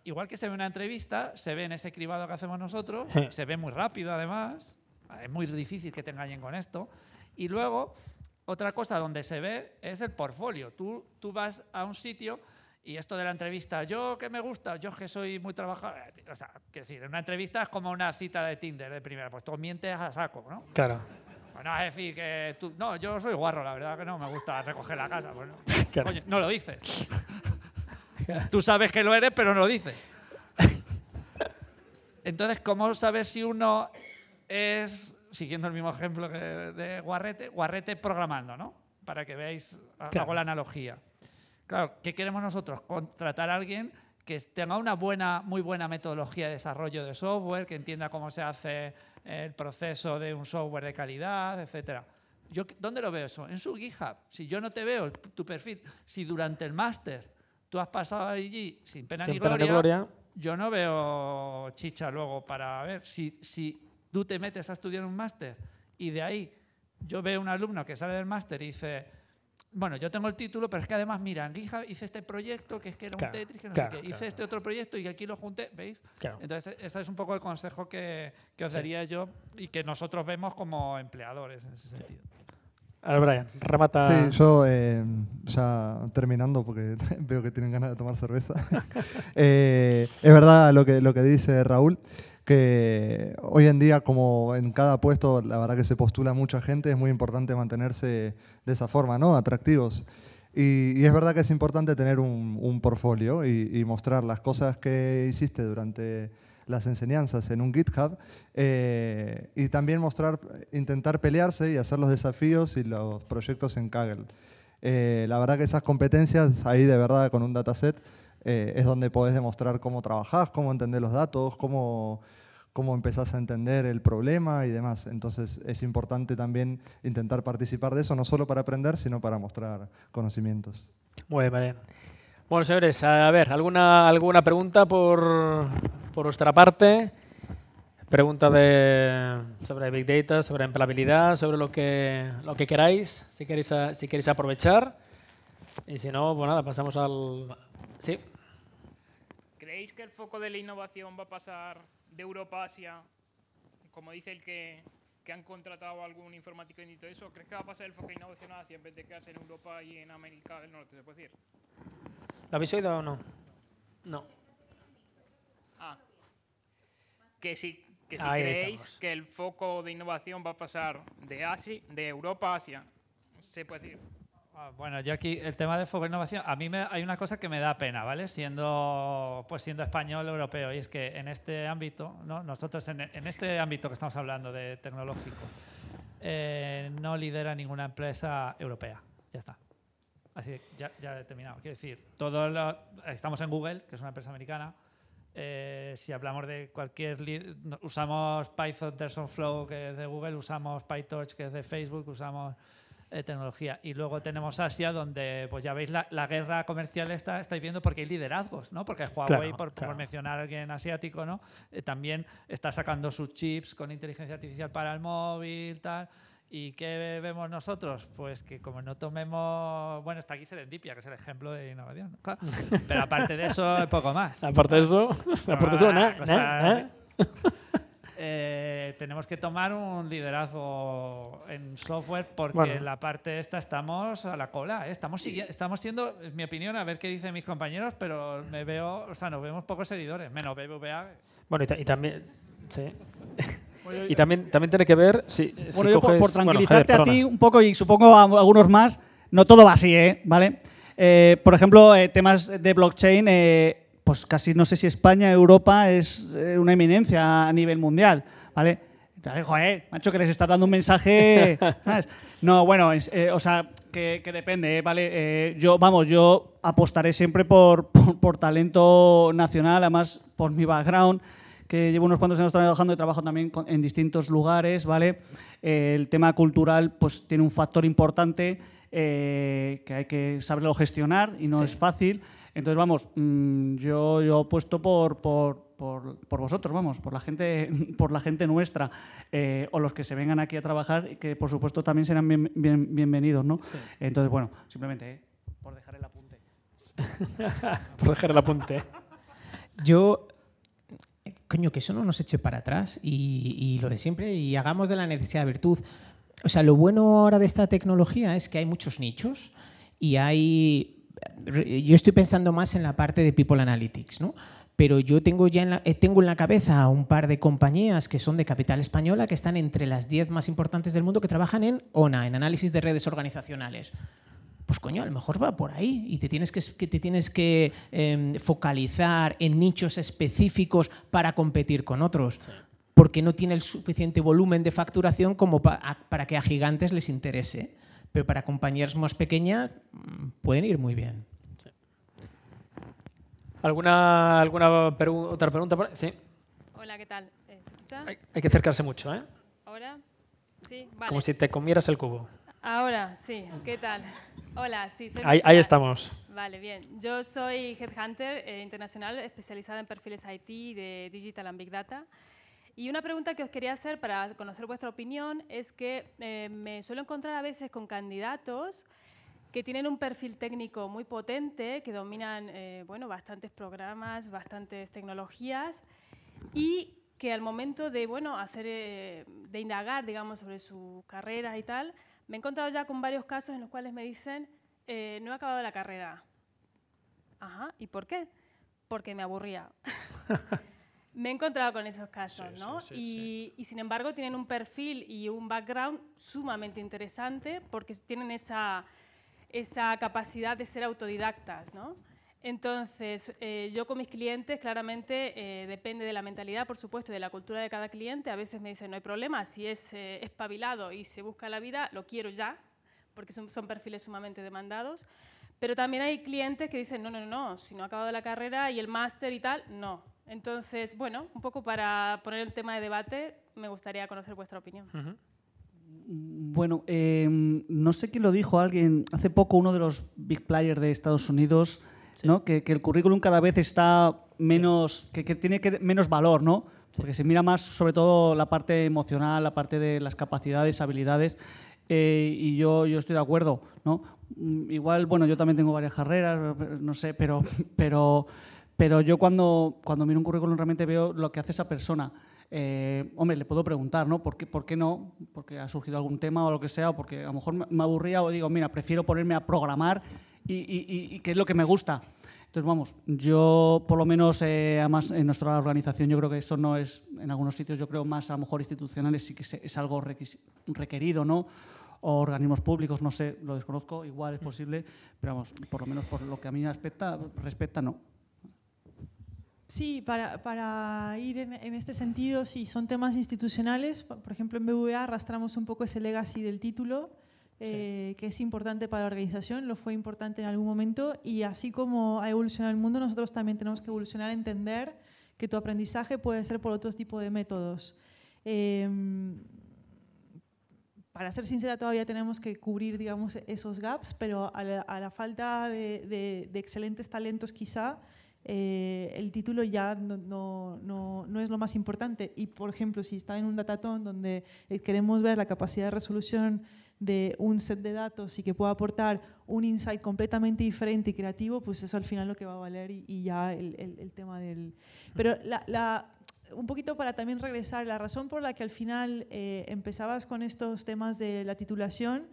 Igual que se ve una entrevista, se ve en ese cribado que hacemos nosotros, se ve muy rápido además, es muy difícil que te engañen con esto. Y luego, otra cosa donde se ve es el portfolio. Tú vas a un sitio. Y esto de la entrevista, yo que me gusta, yo que soy muy trabajador. O sea, quiero decir, una entrevista es como una cita de Tinder de primera, pues tú mientes a saco, ¿no? Claro. Bueno, es decir, que tú. No, yo soy guarro, la verdad que no me gusta recoger la casa. Pues no. Claro. Oye, no lo dices. Tú sabes que lo eres, pero no lo dices. Entonces, ¿cómo sabes si uno es, siguiendo el mismo ejemplo que de Guarrete programando, ¿no? Para que veáis, hago la analogía. Claro, ¿qué queremos nosotros? Contratar a alguien que tenga una muy buena metodología de desarrollo de software, que entienda cómo se hace el proceso de un software de calidad, etcétera. ¿Dónde lo veo eso? En su GitHub. Si yo no te veo tu perfil, si durante el máster tú has pasado allí sin pena ni gloria, yo no veo chicha luego para ver. Si tú te metes a estudiar un máster y de ahí yo veo un alumno que sale del máster y dice, bueno, yo tengo el título, pero es que además, mira, en GitHub hice este proyecto que es que era un Tetris, que no sé qué. Hice este otro proyecto y aquí lo junté, ¿veis? Claro. Entonces, ese es un poco el consejo que os daría yo y que nosotros vemos como empleadores en ese sentido. A ver, Brian, remata. Sí, yo ya terminando, porque veo que tienen ganas de tomar cerveza. Es verdad lo que dice Raúl, que hoy en día, como en cada puesto, la verdad que se postula mucha gente, es muy importante mantenerse de esa forma, ¿no? Atractivos. Y es verdad que es importante tener un portfolio y mostrar las cosas que hiciste durante las enseñanzas en un GitHub y también intentar pelearse y hacer los desafíos y los proyectos en Kaggle. La verdad que esas competencias ahí de verdad con un dataset es donde podés demostrar cómo trabajás, cómo entendés los datos, cómo empezás a entender el problema y demás. Entonces es importante también intentar participar de eso, no solo para aprender, sino para mostrar conocimientos. Muy bien. Bueno, señores, a ver, ¿alguna pregunta por vuestra parte? Pregunta sobre Big Data, sobre empleabilidad, sobre lo que queráis, si queréis aprovechar. Y si no, pues nada, pasamos al... Sí. ¿Creéis que el foco de la innovación va a pasar de Europa a Asia, como dice el que han contratado a algún informático y todo eso? ¿Crees que va a pasar el foco de innovación a Asia en vez de quedarse en Europa y en América del Norte, se puede decir? ¿Lo habéis oído o no? No. Que si creéis que el foco de innovación va a pasar de Europa a Asia, se puede decir. Bueno, yo aquí, el tema de foco de innovación, a mí hay una cosa que me da pena, ¿vale? Siendo español, europeo, y es que en este ámbito, ¿no? Nosotros en este ámbito que estamos hablando de tecnológico, no lidera ninguna empresa europea. Ya está. Así que ya he terminado. Quiero decir, estamos en Google, que es una empresa americana. Si hablamos de usamos Python, TensorFlow, que es de Google, usamos PyTorch, que es de Facebook, usamos tecnología. Y luego tenemos Asia, donde pues ya veis la guerra comercial estáis viendo porque hay liderazgos, ¿no? Porque Huawei, por mencionar a alguien asiático, ¿no? También está sacando sus chips con inteligencia artificial para el móvil, tal. ¿Y qué vemos nosotros? Pues que como no tomemos... Bueno, está aquí Serendipia, que es el ejemplo de innovación. Claro. Pero aparte de eso, poco más. Aparte de eso, nada. Tenemos que tomar un liderazgo en software porque la parte esta estamos a la cola. Estamos siendo, en mi opinión, a ver qué dicen mis compañeros, pero nos vemos pocos seguidores, menos BBVA. Bueno, y también... Sí. Y también tiene que ver si yo coges, por tranquilizarte Javier, a ti un poco y supongo a algunos más, no todo va así, ¿vale? Por ejemplo, temas de blockchain, pues casi no sé si España, Europa es una eminencia a nivel mundial, ¿vale? Entonces, joder, macho, que les estás dando un mensaje, ¿sabes? No, bueno, o sea, que depende, ¿vale? Yo apostaré siempre por talento nacional, además por mi background, que llevo unos cuantos años trabajando y trabajo también en distintos lugares, ¿vale? El tema cultural pues tiene un factor importante que hay que saberlo gestionar y no es fácil. Entonces, vamos, yo apuesto por vosotros, vamos, por la gente nuestra o los que se vengan aquí a trabajar y que, por supuesto, también serán bienvenidos, ¿no? Sí. Entonces, bueno, simplemente por dejar el apunte. Por dejar el apunte. Coño, que eso no nos eche para atrás y lo de siempre y hagamos de la necesidad virtud. O sea, lo bueno ahora de esta tecnología es que hay muchos nichos y yo estoy pensando más en la parte de People Analytics, ¿no? Pero yo tengo en la cabeza un par de compañías que son de capital española que están entre las 10 más importantes del mundo que trabajan en ONA, en análisis de redes organizacionales. Pues coño, a lo mejor va por ahí y te tienes que focalizar en nichos específicos para competir con otros, porque no tiene el suficiente volumen de facturación como para que a gigantes les interese, pero para compañías más pequeñas pueden ir muy bien. Sí. ¿Alguna otra pregunta? Sí. Hola, ¿qué tal? ¿Se escucha? Hay que acercarse mucho, ¿eh? ¿Ahora? Sí, vale. Como si te comieras el cubo. Ahora, sí. ¿Qué tal? Hola, sí, soy ahí estamos. Vale, bien. Yo soy Headhunter internacional especializada en perfiles IT de Digital and Big Data. Y una pregunta que os quería hacer para conocer vuestra opinión es que me suelo encontrar a veces con candidatos que tienen un perfil técnico muy potente, que dominan bastantes programas, bastantes tecnologías y que al momento de de indagar, digamos, sobre su carrera y tal, me he encontrado ya con varios casos en los cuales me dicen no he acabado la carrera. Ajá, ¿y por qué? Porque me aburría. Me he encontrado con esos casos, ¿no? Y sin embargo tienen un perfil y un background sumamente interesante porque tienen esa capacidad de ser autodidactas, ¿no? Entonces, yo con mis clientes, claramente, depende de la mentalidad, por supuesto, de la cultura de cada cliente. A veces me dicen, no hay problema, si es espabilado y se busca la vida, lo quiero ya, porque son perfiles sumamente demandados. Pero también hay clientes que dicen, no, si no ha acabado la carrera y el máster y tal, no. Entonces, bueno, un poco para poner el tema de debate, me gustaría conocer vuestra opinión. Bueno, no sé quién lo dijo, alguien, hace poco uno de los big players de Estados Unidos, ¿no? Que el currículum cada vez está menos, que tiene menos valor, ¿no? Porque se mira más sobre todo la parte emocional, la parte de las capacidades, habilidades, y yo estoy de acuerdo, ¿no? Igual, bueno, yo también tengo varias carreras, no sé, pero yo cuando miro un currículum realmente veo lo que hace esa persona. Hombre, le puedo preguntar, ¿no? ¿Por qué no? Porque ha surgido algún tema o lo que sea, o porque a lo mejor me aburría o digo, mira, prefiero ponerme a programar y que es lo que me gusta. Entonces, vamos, yo por lo menos, además en nuestra organización yo creo que eso no es, en algunos sitios yo creo más a lo mejor institucionales sí que es algo requerido, ¿no? o organismos públicos, no sé, lo desconozco, igual es posible, pero vamos, por lo menos por lo que a mí respecta, no. Sí, para ir en este sentido, sí, son temas institucionales. Por ejemplo, en BBVA arrastramos un poco ese legacy del título, que es importante para la organización, lo fue importante en algún momento, y así como ha evolucionado el mundo, nosotros también tenemos que evolucionar a entender que tu aprendizaje puede ser por otros tipos de métodos. Para ser sincera, todavía tenemos que cubrir, digamos, esos gaps, pero a la falta de excelentes talentos quizá, el título ya no es lo más importante. Y, por ejemplo, si está en un datatón donde queremos ver la capacidad de resolución de un set de datos y que pueda aportar un insight completamente diferente y creativo, pues eso al final lo que va a valer y ya el tema del… Pero un poquito para también regresar, la razón por la que al final empezabas con estos temas de la titulación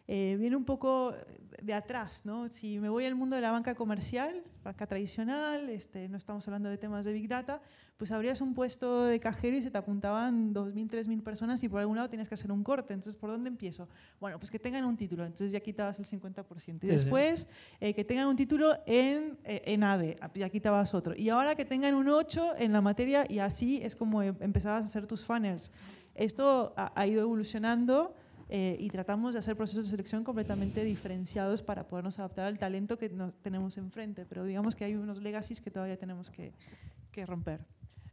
viene un poco de atrás, ¿no? Si me voy al mundo de la banca comercial, banca tradicional, no estamos hablando de temas de Big Data, pues abrías un puesto de cajero y se te apuntaban 2.000, 3.000 personas y por algún lado tienes que hacer un corte. Entonces, ¿por dónde empiezo? Bueno, pues que tengan un título, entonces ya quitabas el 50%. Y después, que tengan un título en ADE, ya quitabas otro. Y ahora que tengan un 8 en la materia y así es como empezabas a hacer tus funnels. Esto ha ido evolucionando. Y tratamos de hacer procesos de selección completamente diferenciados para podernos adaptar al talento que nos tenemos enfrente, pero digamos que hay unos legacies que todavía tenemos que romper.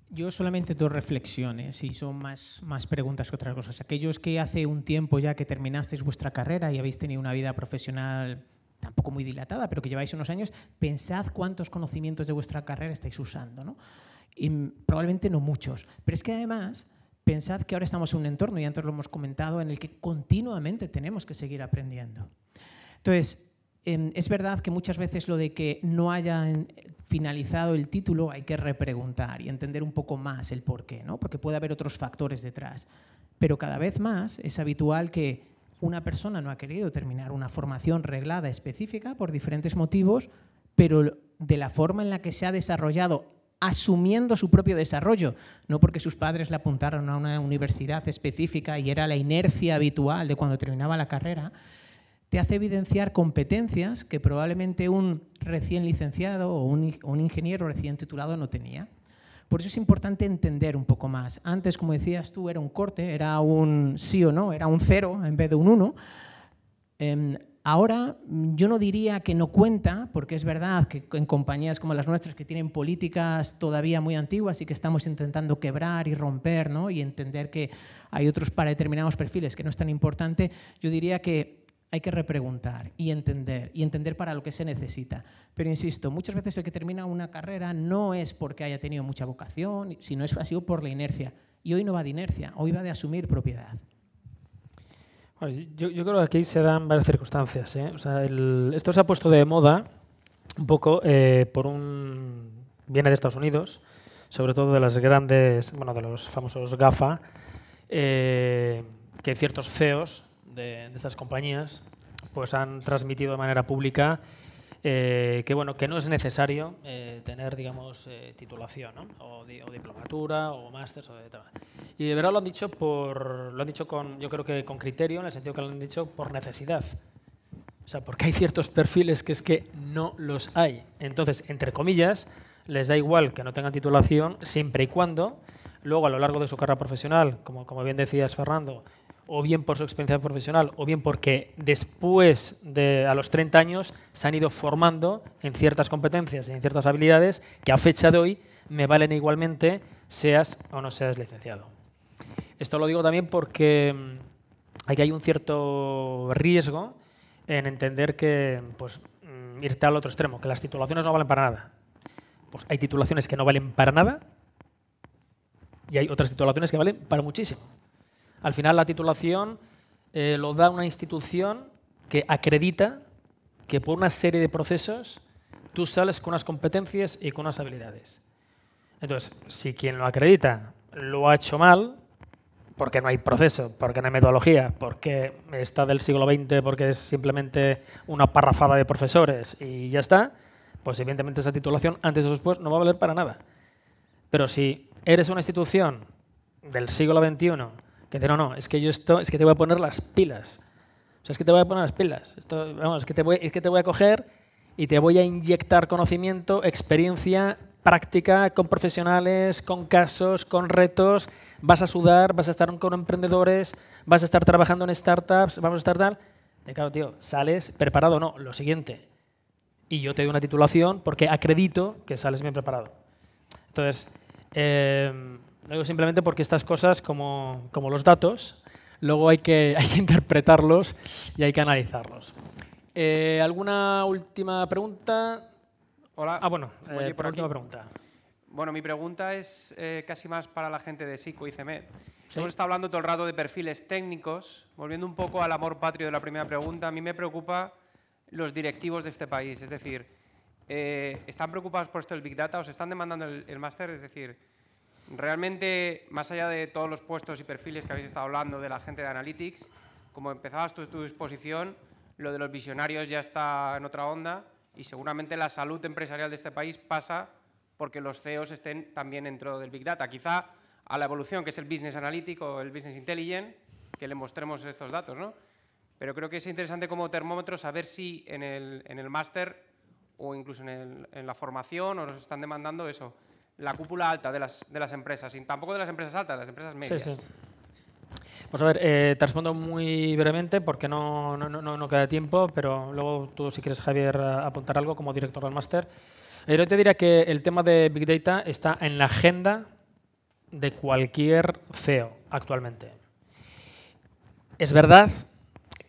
Yo solamente 2 reflexiones y son más preguntas que otras cosas. Aquellos que hace un tiempo ya que terminasteis vuestra carrera y habéis tenido una vida profesional tampoco muy dilatada, pero que lleváis unos años, pensad cuántos conocimientos de vuestra carrera estáis usando, ¿no? Y probablemente no muchos, pero es que además… Pensad que ahora estamos en un entorno, y antes lo hemos comentado, en el que continuamente tenemos que seguir aprendiendo. Entonces, es verdad que muchas veces lo de que no hayan finalizado el título hay que repreguntar y entender un poco más el porqué, ¿no? Porque puede haber otros factores detrás. Pero cada vez más es habitual que una persona no ha querido terminar una formación reglada específica por diferentes motivos, pero de la forma en la que se ha desarrollado asumiendo su propio desarrollo, no porque sus padres le apuntaron a una universidad específica y era la inercia habitual de cuando terminaba la carrera, te hace evidenciar competencias que probablemente un recién licenciado o un ingeniero recién titulado no tenía. Por eso es importante entender un poco más. Antes, como decías tú, era un corte, era un sí o no, era un 0 en vez de un 1. Ahora, yo no diría que no cuenta, porque es verdad que en compañías como las nuestras, que tienen políticas todavía muy antiguas y que estamos intentando quebrar y romper, ¿no? Y entender que hay otros para determinados perfiles que no es tan importante, yo diría que hay que repreguntar y entender para lo que se necesita. Pero insisto, muchas veces el que termina una carrera no es porque haya tenido mucha vocación, sino ha sido por la inercia. Y hoy no va de inercia, hoy va de asumir propiedad. Yo creo que aquí se dan varias circunstancias, ¿eh? O sea, esto se ha puesto de moda un poco viene de Estados Unidos, sobre todo de las grandes, bueno, de los famosos GAFA, que ciertos CEOs de estas compañías pues han transmitido de manera pública que no es necesario tener, digamos, titulación, ¿no? o diplomatura o máster o de tal. Y de verdad lo han dicho yo creo que con criterio, en el sentido que lo han dicho por necesidad. O sea, porque hay ciertos perfiles que es que no los hay. Entonces, entre comillas, les da igual que no tengan titulación siempre y cuando luego a lo largo de su carrera profesional, como bien decías, Fernando, o bien por su experiencia profesional, o bien porque después a los 30 años se han ido formando en ciertas competencias y en ciertas habilidades que a fecha de hoy me valen igualmente seas o no seas licenciado. Esto lo digo también porque aquí hay un cierto riesgo en entender que irte al otro extremo, que las titulaciones no valen para nada. Pues hay titulaciones que no valen para nada y hay otras titulaciones que valen para muchísimo. Al final la titulación lo da una institución que acredita que por una serie de procesos tú sales con unas competencias y con unas habilidades. Entonces, si quien lo acredita lo ha hecho mal, porque no hay proceso, porque no hay metodología, porque está del siglo XX, porque es simplemente una parrafada de profesores y ya está, pues evidentemente esa titulación antes o después no va a valer para nada. Pero si eres una institución del siglo XXI que dice, no, es que te voy a poner las pilas O sea, es que te voy a poner las pilas. Vamos, es que te voy a coger y te voy a inyectar conocimiento, experiencia, práctica con profesionales, con casos, con retos. Vas a sudar, vas a estar con emprendedores, vas a estar trabajando en startups, vamos a estar tal. Y claro, tío, sales preparado. No, lo siguiente. Y yo te doy una titulación porque acredito que sales bien preparado. Entonces, lo digo simplemente porque estas cosas, como los datos, luego hay que interpretarlos y hay que analizarlos. ¿Alguna última pregunta? Hola. Bueno, última pregunta. Bueno, mi pregunta es casi más para la gente de SICO y CEMED. ¿Sí? Hemos estado hablando todo el rato de perfiles técnicos. Volviendo un poco al amor patrio de la primera pregunta, a mí me preocupa los directivos de este país. Es decir, ¿están preocupados por esto del Big Data? ¿Os están demandando el máster? Es decir, realmente, más allá de todos los puestos y perfiles que habéis estado hablando de la gente de Analytics, como empezabas tu exposición, lo de los visionarios ya está en otra onda y seguramente la salud empresarial de este país pasa porque los CEOs estén también dentro del Big Data. Quizá a la evolución, que es el Business Analytic o el Business Intelligent, que le mostremos estos datos, ¿no? Pero creo que es interesante como termómetro saber si en el máster o incluso en la formación os están demandando eso, la cúpula alta de las empresas, y tampoco de las empresas altas, de las empresas medias. Sí, sí. Pues a ver, te respondo muy brevemente porque no queda tiempo, pero luego tú, si quieres, Javier, apuntar algo como director del máster. Yo te diría que el tema de Big Data está en la agenda de cualquier CEO actualmente. Es verdad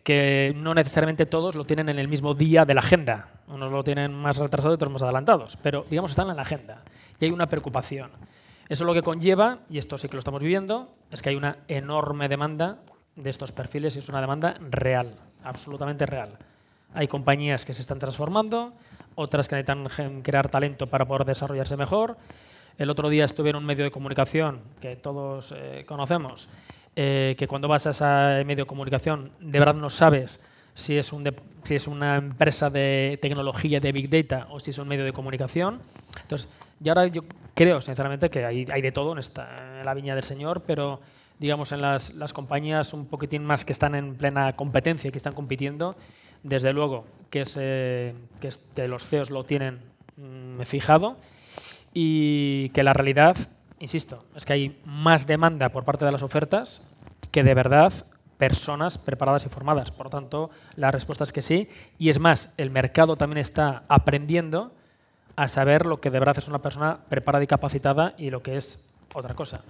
que no necesariamente todos lo tienen en el mismo día de la agenda. Unos lo tienen más retrasado y otros más adelantados, pero digamos están en la agenda y hay una preocupación. Eso lo que conlleva, y esto sí que lo estamos viviendo, es que hay una enorme demanda de estos perfiles y es una demanda real, absolutamente real. Hay compañías que se están transformando, otras que necesitan crear talento para poder desarrollarse mejor. El otro día estuve en un medio de comunicación que todos conocemos, que cuando vas a ese medio de comunicación de verdad no sabes si es una empresa de tecnología de Big Data o si es un medio de comunicación. Entonces, y ahora yo creo, sinceramente, que hay de todo en la viña del Señor, pero digamos en las compañías un poquitín más que están en plena competencia y que están compitiendo, desde luego que los CEOs lo tienen fijado y que la realidad, insisto, es que hay más demanda por parte de las ofertas que de verdad personas preparadas y formadas. Por lo tanto, la respuesta es que sí. Y es más, el mercado también está aprendiendo a saber lo que de verdad es una persona preparada y capacitada y lo que es otra cosa.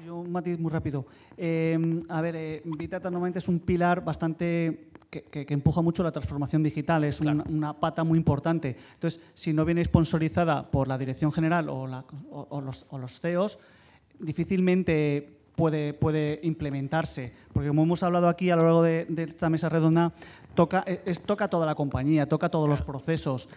Yo un matiz muy rápido. Big Data normalmente es un pilar bastante que empuja mucho la transformación digital, es claro, una pata muy importante. Entonces, si no viene sponsorizada por la dirección general o los CEOs, difícilmente puede implementarse. Porque como hemos hablado aquí a lo largo de esta mesa redonda, toca toda la compañía, toca todos los procesos.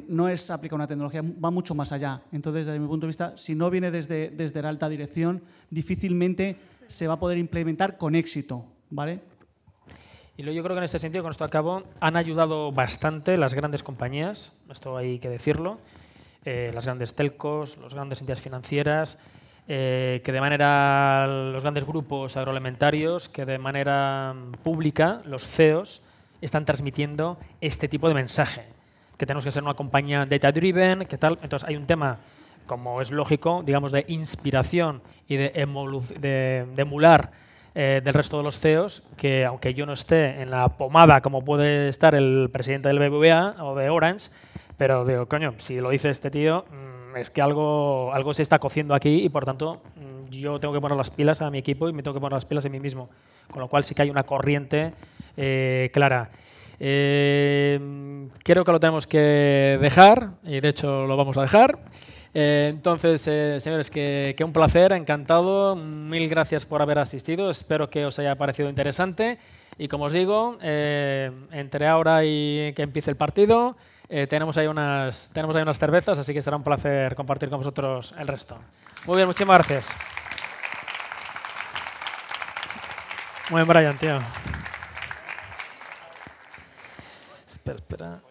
No es aplicar una tecnología, va mucho más allá. Entonces, desde mi punto de vista, si no viene desde la alta dirección, difícilmente se va a poder implementar con éxito, ¿vale? Y yo creo que en este sentido, con esto acabo, han ayudado bastante las grandes compañías, esto hay que decirlo, las grandes telcos, las grandes entidades financieras, que de manera, los grandes grupos agroalimentarios, que de manera pública, los CEOs, están transmitiendo este tipo de mensaje, que tenemos que ser una compañía data-driven, que tal. Entonces hay un tema, como es lógico, digamos, de inspiración y de emular del resto de los CEOs, que aunque yo no esté en la pomada como puede estar el presidente del BBVA o de Orange, pero digo, coño, si lo dice este tío, es que algo se está cociendo aquí y por tanto yo tengo que poner las pilas a mi equipo y me tengo que poner las pilas a mí mismo. Con lo cual sí que hay una corriente clara. Creo que lo tenemos que dejar y de hecho lo vamos a dejar. Entonces, señores, que un placer, encantado. Mil gracias por haber asistido. Espero que os haya parecido interesante. Y como os digo, entre ahora y que empiece el partido, tenemos ahí unas cervezas, así que será un placer compartir con vosotros el resto. Muy bien, muchísimas gracias. Muy bien, Brian, tío. Espera.